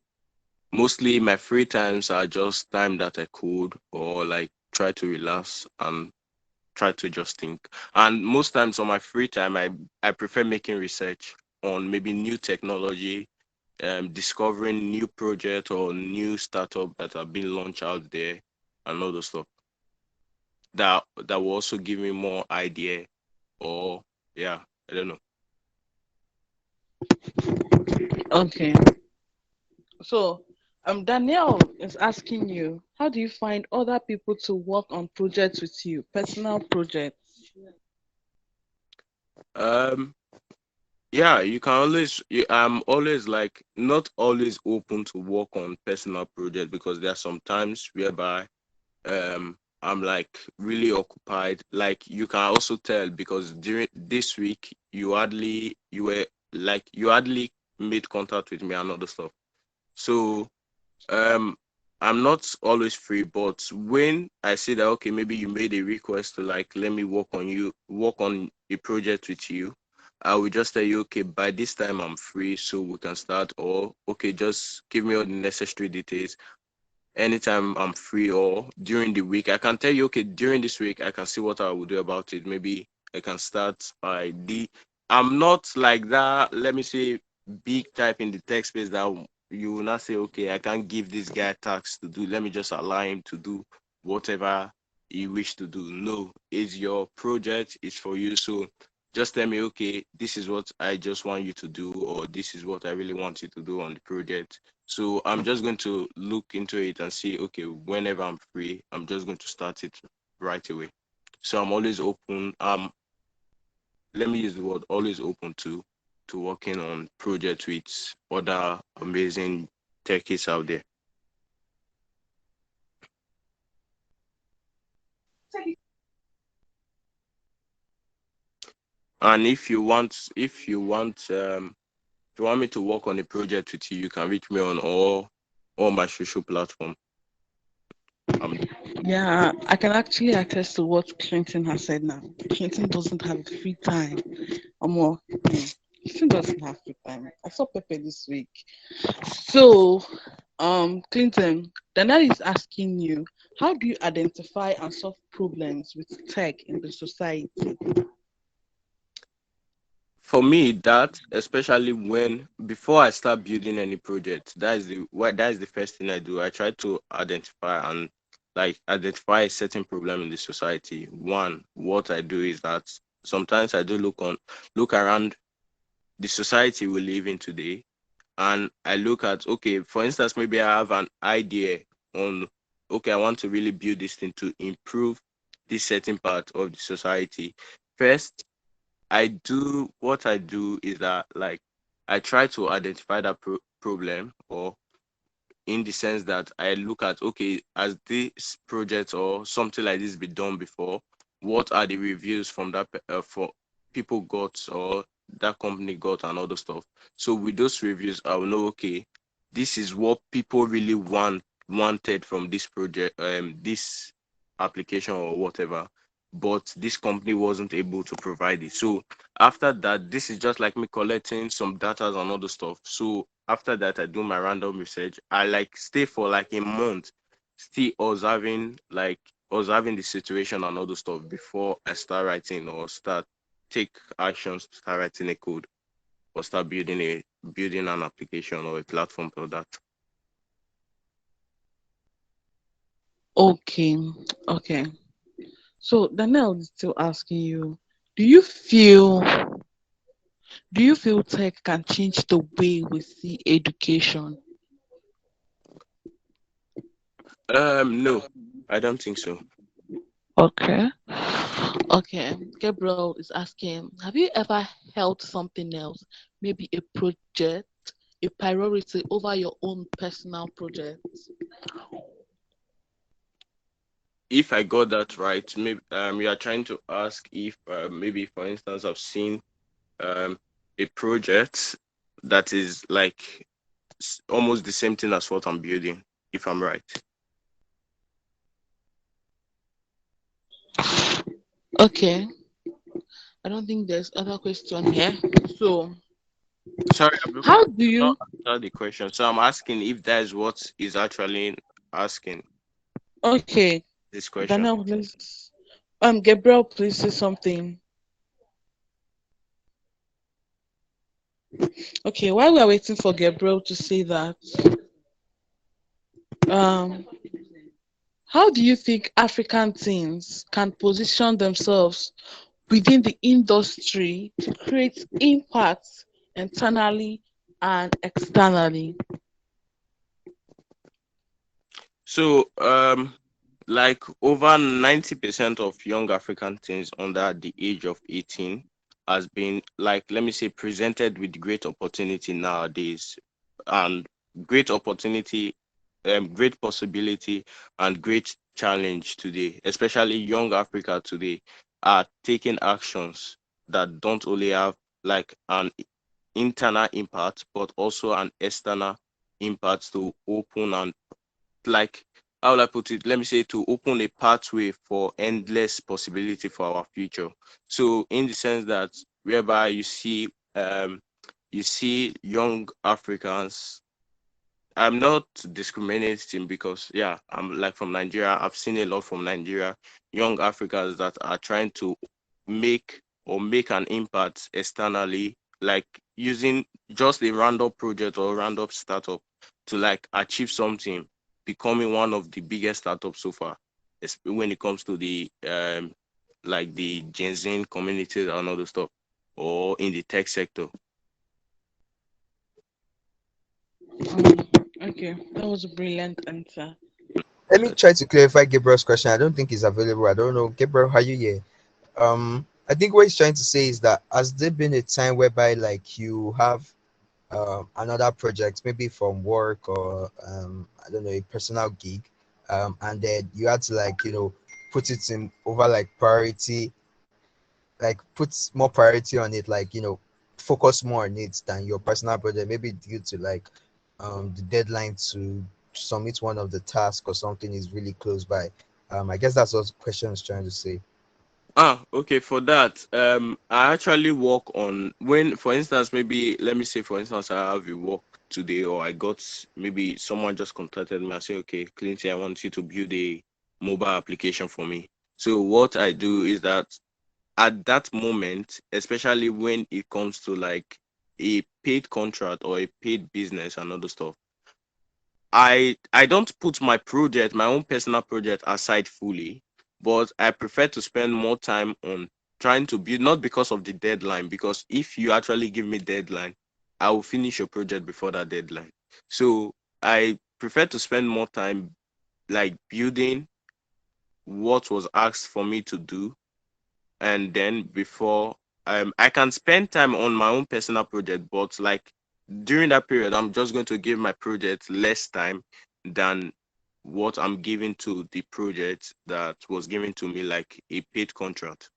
mostly my free times are just time that I code or like try to relax and try to just think. And most times on my free time, I prefer making research on maybe new technology, discovering new project or new startup that have been launched out there and all those stuff. That will also give me more idea or yeah, I don't know. Okay. So, Danielle is asking you, how do you find other people to work on projects with you, personal projects? Um yeah, you can always I'm always like not always open to work on personal project because there are some times whereby I'm like really occupied. Like you can also tell because during this week you hardly made contact with me and other stuff. So um I'm not always free, but when I say that okay, maybe you made a request to like let me work on a project with you, I will just tell you okay, by this time I'm free so we can start, or okay, just give me all the necessary details anytime I'm free or during the week. I can tell you, okay, during this week, I can see what I will do about it. Maybe I can start by the. I'm not like that, let me say, big type in the tech space that you will not say, okay, I can't give this guy tasks to do. Let me just allow him to do whatever he wish to do. No, it's your project, it's for you. So just tell me, okay, this is what I just want you to do, or this is what I really want you to do on the project. So I'm just going to look into it and see, okay, whenever I'm free, I'm just going to start it right away. So I'm always open. Let me use the word always open to working on projects with other amazing techies out there. And if you want me to work on a project with you, you can reach me on all my social platform. Um, Yeah, I can actually attest to what Clinton has said now. Clinton doesn't have free time. More, Clinton doesn't have free time. I saw Pepe this week. So, Clinton, Daniel is asking you, how do you identify and solve problems with tech in the society? For me, that especially when before I start building any project, that is the first thing I do. I try to identify and like identify a certain problem in the society. One, what I do is that sometimes I do look around the society we live in today, and I look at okay, for instance, maybe I have an idea on okay, I want to really build this thing to improve this certain part of the society. First, what I do is that like I try to identify that problem, or in the sense that I look at okay, has this project or something like this been done before? What are the reviews from for people got or that company got and other stuff? So with those reviews, I will know okay, this is what people really wanted from this project, this application or whatever, but this company wasn't able to provide it. So after that, this is just like me collecting some data and other stuff. So after that, I do my random research. I like stay for like a month, still observing the situation and other stuff before I start writing or start take actions to start writing a code or start building an application or a platform for that. Okay, okay. So Daniel is still asking you, do you feel do you feel tech can change the way we see education? No, I don't think so. Okay. Okay, Gabriel is asking, have you ever held something else, maybe a project, a priority over your own personal project? If I got that right, maybe you are trying to ask if maybe for instance I've seen um a project that is like almost the same thing as what I'm building, if I'm right. Okay, I don't think there's other question here. So, Sorry, how I've do you? not answered the question. So I'm asking if that is what is actually asking Okay, this question. Daniel, please. Gabriel, please say something. Okay, while we are waiting for Gabriel to say that, um, how do you think African teens can position themselves within the industry to create impact internally and externally? So like over 90% of young African teens under the age of 18 has been, like, let me say, presented with great opportunity nowadays, and great opportunity, great possibility, and great challenge today. Especially young Africa today are taking actions that don't only have like an internal impact but also an external impact to open and, like, how will I put it? Let me say, to open a pathway for endless possibility for our future. So in the sense that whereby you see young Africans, I'm not discriminating because yeah, I'm like from Nigeria. I've seen a lot from Nigeria, young Africans that are trying to make an impact externally, like using just a random project or random startup to like achieve something, becoming one of the biggest startups so far. When it comes to the like the GenZen community and other stuff, or in the tech sector. Okay, that was a brilliant answer. Let me try to clarify Gabriel's question. I don't think he's available. I don't know. Gabriel, are you here? I think what he's trying to say is that has there been a time whereby like you have another project, maybe from work or I don't know, a personal gig, and then you had to like put it in over like priority, like put more priority on it, like focus more on it than your personal project, maybe due to like the deadline to submit one of the tasks or something is really close by. I guess that's what the question is trying to say. Okay, for that, I actually work on when, for instance, maybe let me say, for instance, I have a work today, or I got maybe someone just contacted me and say, okay, Clinton, I want you to build a mobile application for me. So what I do is that at that moment, especially when it comes to like a paid contract or a paid business and other stuff, I don't put my project, my own personal project aside fully, but I prefer to spend more time on trying to build, not because of the deadline, because if you actually give me deadline, I will finish your project before that deadline. So I prefer to spend more time like building what was asked for me to do, and then before I can spend time on my own personal project, but like during that period I'm just going to give my project less time than what I'm giving to the project that was given to me like a paid contract.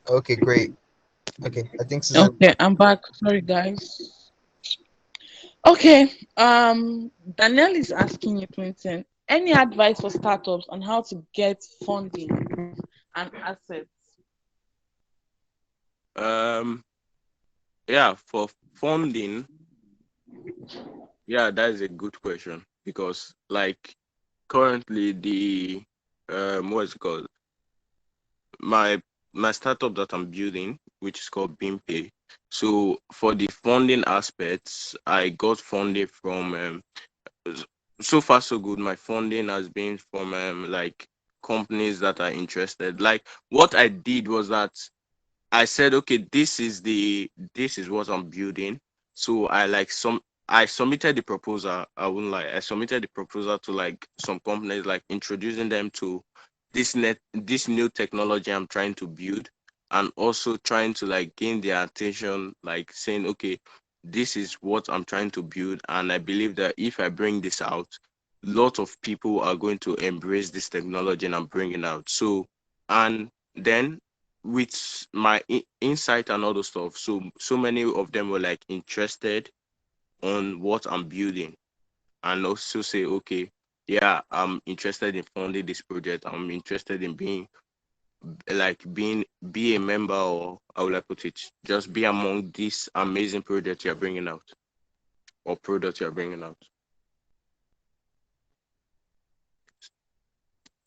Okay, great. Okay, I think Susan. Okay, I'm back. Sorry, guys. Okay, Danielle is asking you, Clinton, any advice for startups on how to get funding and assets? um yeah, for funding, yeah, that is a good question, because like currently the what's it called, my my startup that I'm building, which is called Beampay. So for the funding aspects, I got funding from s- so far so good. My funding has been from like companies that are interested. Like what I did was that I said, okay, this is what I'm building. So I submitted the proposal. I wouldn't lie. I submitted the proposal to like some companies, like introducing them to this new technology I'm trying to build, and also trying to like gain their attention, like saying, okay, this is what I'm trying to build, and I believe that if I bring this out, lot of people are going to embrace this technology and I'm bringing out. So, and then with my insight and all the stuff, so many of them were like interested on what I'm building, and also say, okay, yeah, I'm interested in funding this project. I'm interested in being like being be a member, or how will I put it? Just be among this amazing project you're bringing out, or product you're bringing out.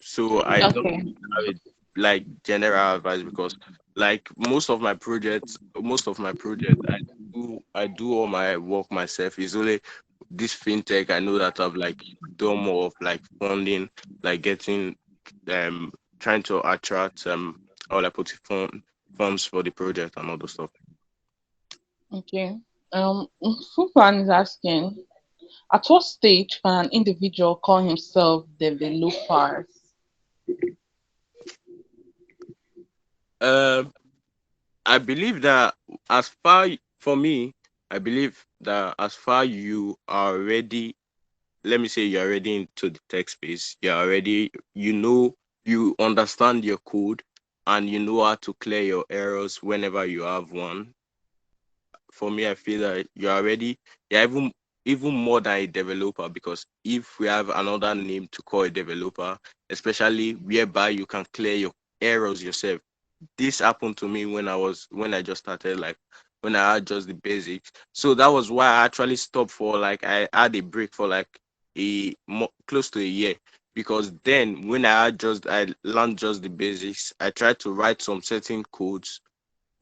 So I don't Okay. have a like general advice, because like most of my projects, I do all my work myself. It's only this fintech I know that I've like done more of like funding, like getting um trying to attract all I put it funds for the project and all the stuff. Okay. Fufan is asking, at what stage can an individual call himself developers? Um I believe that as far for me, I believe that as far you are ready, let me say you're already into the tech space, you're already, you understand your code, and you know how to clear your errors whenever you have one. For me, I feel that you're even more than a developer, because if we have another name to call a developer, especially whereby you can clear your errors yourself. This happened to me when I just started, like when I had just the basics. So that was why I actually stopped for like I had a break for like close to a year, because then when I learned just the basics, I tried to write some certain codes,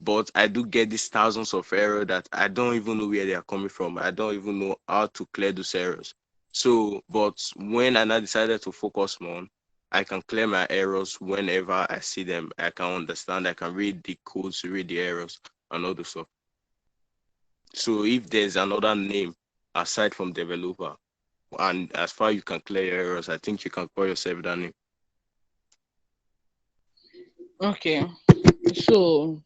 but I do get these thousands of errors that I don't even know where they are coming from. I don't even know how to clear those errors. So, but when I now decided to focus more on, I can clear my errors whenever I see them. I can understand, I can read the codes, read the errors, and all the stuff. So, if there's another name aside from developer, and as far you can clear your errors, I think you can call yourself that name. Okay. So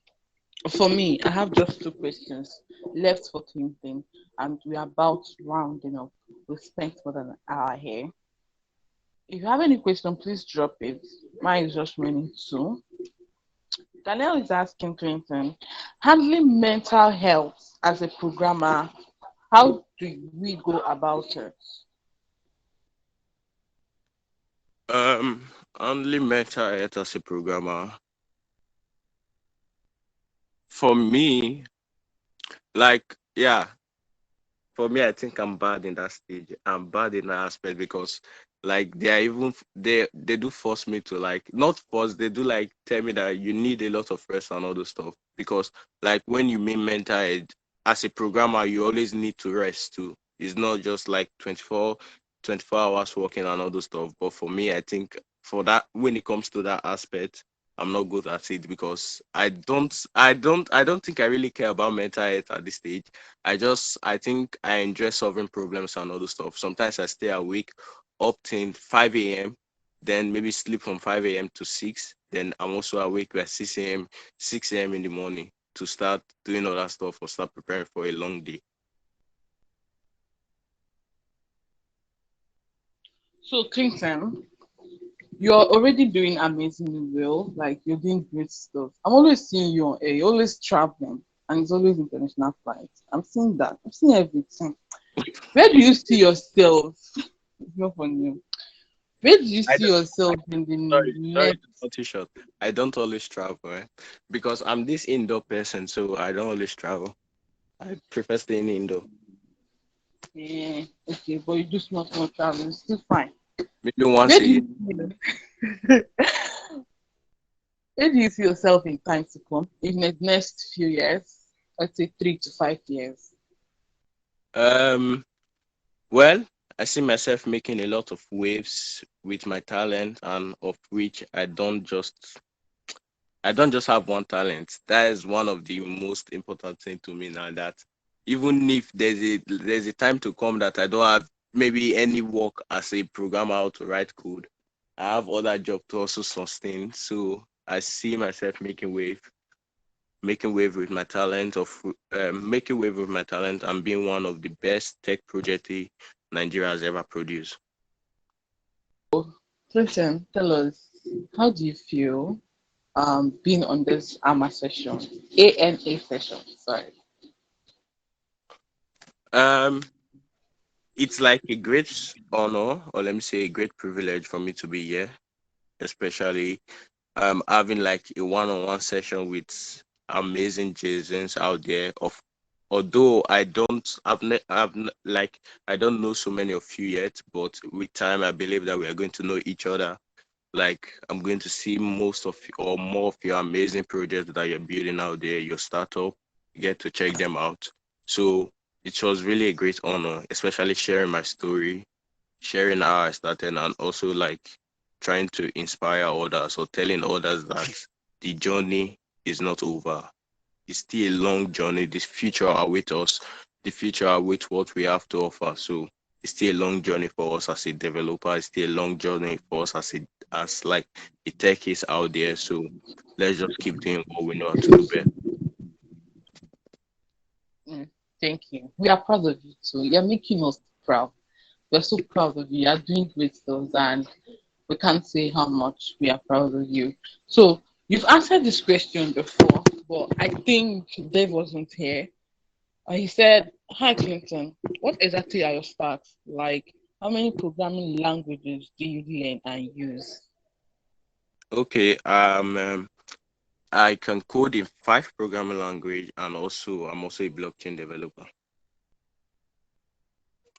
for me, I have just two questions left for Clinton, and we're about rounding up. We spent more than an hour here. If you have any question, please drop it. Mine is just running too. Danielle is asking Clinton, handling mental health as a programmer, how do we go about it? Only mental health as a programmer. For me, like, yeah, for me, I think I'm bad in that stage. I'm bad in that aspect, because like they do force me to, like, not force, they do like tell me that you need a lot of rest and all those stuff, because like when you mean mental health as a programmer, you always need to rest too. It's not just like 24 hours working and all those stuff. But for me, I think for that, when it comes to that aspect, I'm not good at it, because I don't think I really care about mental health at this stage. I think I enjoy solving problems and all those stuff. Sometimes I stay awake up till 5 a.m., then maybe sleep from 5 a.m. to 6. Then I'm also awake by 6 a.m. in the morning to start doing all that stuff or start preparing for a long day. So, Clinton, you're already doing amazingly well. Like, you're doing great stuff. I'm always seeing you on air. You're always traveling, and it's always international flights. I'm seeing that. I'm seeing everything. Where do you see yourself? It's not funny. Where do you I see don't, yourself in the sorry to next? cut you short. I don't always travel, because I'm this indoor person, so I don't always travel. I prefer staying indoor. Yeah, okay, but you do small travel. It's still fine. Maybe once Where a do year. you where do you see yourself in time to come? In the next few years? Let's say 3 to 5 years. Um, Well, I see myself making a lot of waves with my talent, and of which I don't just have one talent. That is one of the most important thing to me now, that even if there's a time to come that I don't have maybe any work as a programmer how to write code, I have other job to also sustain. So I see myself making wave with my talent making wave with my talent and being one of the best tech projects Nigeria has ever produced. Clinton, tell us, how do you feel being on this AMA session, ANA session? Sorry. Um, it's like a great honor, or let me say a great privilege for me to be here, especially having like a one-on-one session with amazing GenZs out there. Of although like I don't know so many of you yet, but with time I believe that we are going to know each other. Like I'm going to see most of or more of your amazing projects that you're building out there, your startup, get to check them out. So it was really a great honor, especially sharing my story, sharing how I started, and also like trying to inspire others or telling others that the journey is not over. It's still a long journey. This future awaits us. The future awaits what we have to offer. So it's still a long journey for us as a developer. It's still a long journey for us as like the techies out there. So let's just keep doing what we know how to do best. Mm, thank you. We are proud of you too. You're making us proud. We're so proud of you. You're doing great things, and we can't say how much we are proud of you. So you've answered this question before, but I think Dave wasn't here. He said, "Hi Clinton, what exactly are your stats? Like, how many programming languages do you learn and use?" Okay. I can code in 5 programming language, and also I'm also a blockchain developer.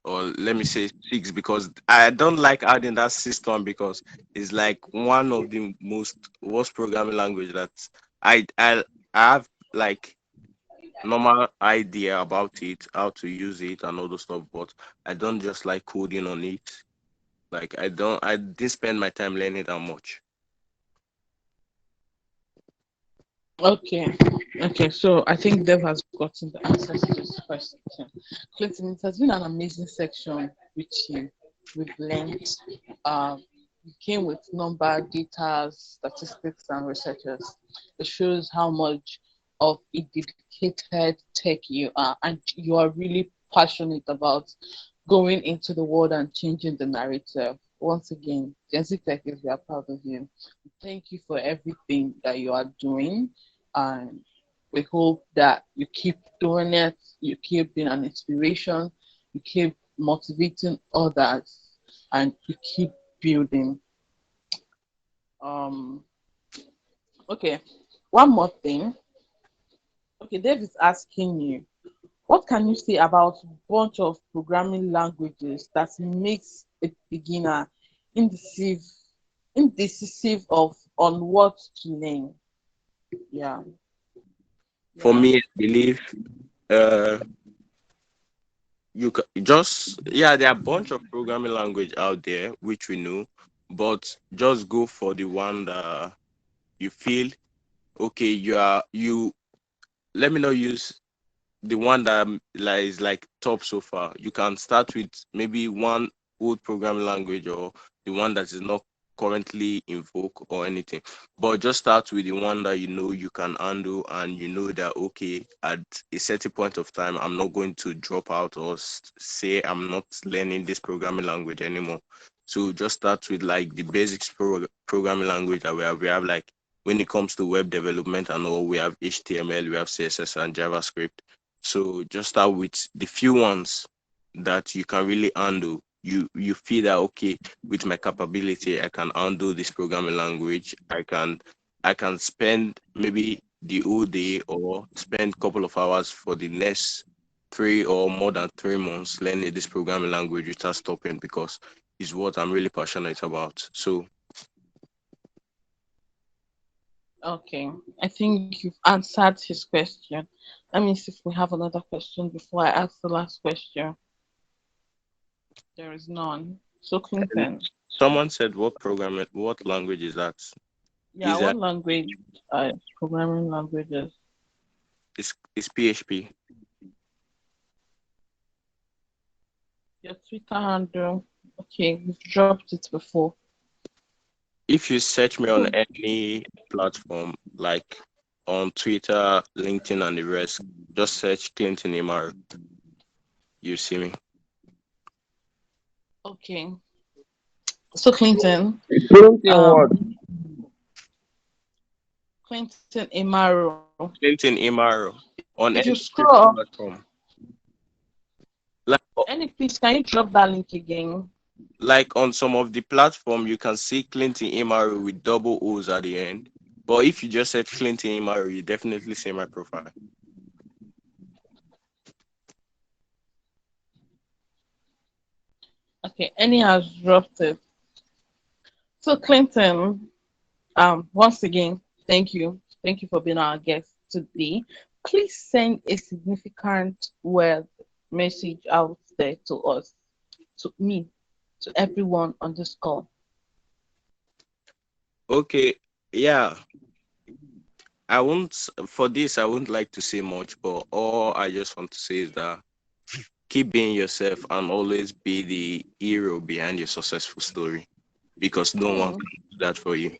Or let me say 6, because I don't like adding that system because it's like one of the most worst programming language that I I I have like normal idea about it, how to use it and all those stuff, but I don't just like coding on it. Like I didn't spend my time learning that much. Okay, okay. So I think Dev has gotten the answer to this question. Clinton, it has been an amazing section with you. We've learned. You came with number, data, statistics, and researchers. It shows how much of a dedicated tech you are, and you are really passionate about going into the world and changing the narrative. Once again, GenZtechies, we are proud of you. Thank you for everything that you are doing, and we hope that you keep doing it, you keep being an inspiration, you keep motivating others, and you keep building. Um, okay, one more thing. Okay, Dave is asking you, what can you say about bunch of programming languages that makes a beginner indecisive, indecisive of on what to learn? Yeah, For yeah. me, I believe uh you can just yeah, there are a bunch of programming language out there which we know, but just go for the one that you feel okay. You let me not use the one that like is like top so far. You can start with maybe one old programming language or the one that is not currently in vogue or anything. But just start with the one that you know you can handle, and you know that okay, at a certain point of time, I'm not going to drop out or say I'm not learning this programming language anymore. So just start with like the basics programming language that we have. We have like when it comes to web development and all, we have HTML, we have CSS and JavaScript. So just start with the few ones that you can really handle. You feel that okay, with my capability, I can handle this programming language. I can spend maybe the whole day or spend a couple of hours for the next 3 or more than 3 months learning this programming language without stopping because it's what I'm really passionate about. So Okay, I think you've answered his question. Let me see if we have another question before I ask the last question. There is none. So, and Clinton, someone said what language is that? yeah, Is what that language, programming languages? is PHP? Your Twitter handle. Okay, we've dropped it before. If you search me on any platform, like on Twitter, LinkedIn, and the rest, just search Clinton Imaro. You see me. Okay. So Clinton, Clinton what? um, Clinton Imaro. Clinton Imaro If you on any scroll up, platform. Like any please, can you drop that link again? like on some of the platform, you can see Clinton Imaro with double O's at the end. But if you just search Clinton Imaro, you definitely see my profile. Okay, any has dropped it. So Clinton, once again, thank you. Thank you for being our guest today. Please send a significant word message out there to us, to me, to everyone on this call. Okay, yeah. I won't for this. I wouldn't like to say much, but all I just want to say is that keep being yourself and always be the hero behind your successful story because no one Hmm. can do that for you.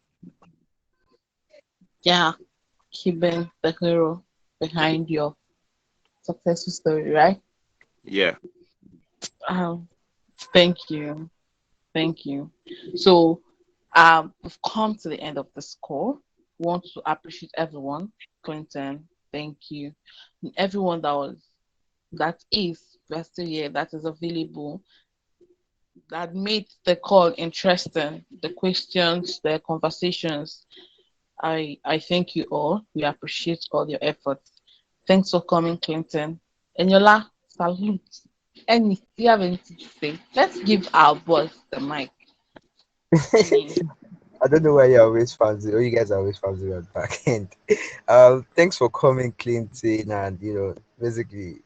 Yeah, keep being the hero behind your successful story, right? Yeah. Um, thank you. Thank you. So, we've come to the end of this call. We want to appreciate everyone. Clinton, thank you. And everyone that's still here, that is available, that made the call interesting, the questions, the conversations. I thank you all. We appreciate all your efforts. Thanks for coming, Clinton. Eniola, salute. Do you have anything to say? Let's give our boss the mic. I mean, I don't know why you're always fancy. Oh, you guys are always fancy on back end. Thanks for coming, Clinton, and basically,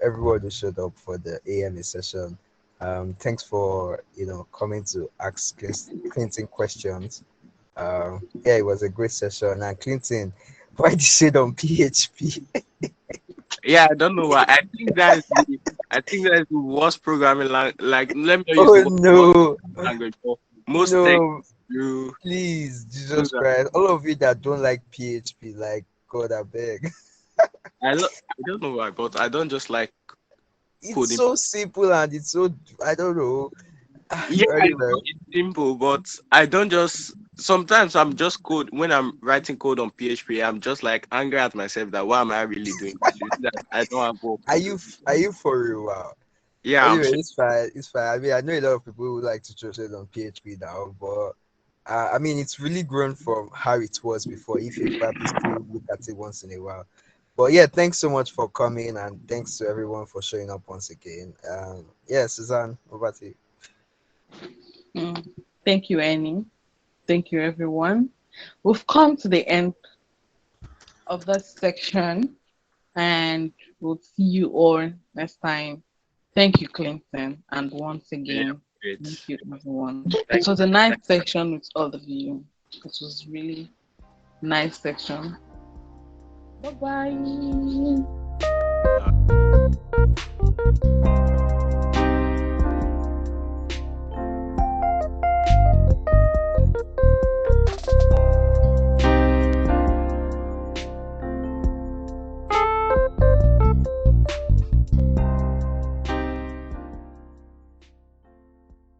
everyone who showed up for the AMA session. Thanks for coming to ask Clinton questions. Yeah, it was a great session. And Clinton, why the shade on PHP? Yeah, I don't know why. I think that's the worst programming language. Like, let me not use the Oh word worst no, language, but most tech no, you please, do Jesus that. Christ! All of you that don't like PHP, like God, I beg. I don't know why, but I don't just like It's coding. so simple and it's so I don't know. Yeah, I Anyway, know it's simple, but I don't just. Sometimes I'm just code when I'm writing code on PHP. I'm just like angry at myself that why am I really doing this? You see that I don't have hope. are you for real? Wow. Yeah, I'm Anyway, so it's fine. It's fine. I mean, I know a lot of people who like to throw shade on PHP now, but I mean, it's really grown from how it was before. If you probably still look at it once in a while. But yeah, thanks so much for coming, and thanks to everyone for showing up once again. Yeah, Suzanne, over to you. mm, thank you, Annie. Thank you, everyone. We've come to the end of this section, and we'll see you all next time. Thank you, Clinton. And once yeah, again, great. thank you, everyone. It Thank was a nice section with all of you. It was really nice section. Bye bye. you.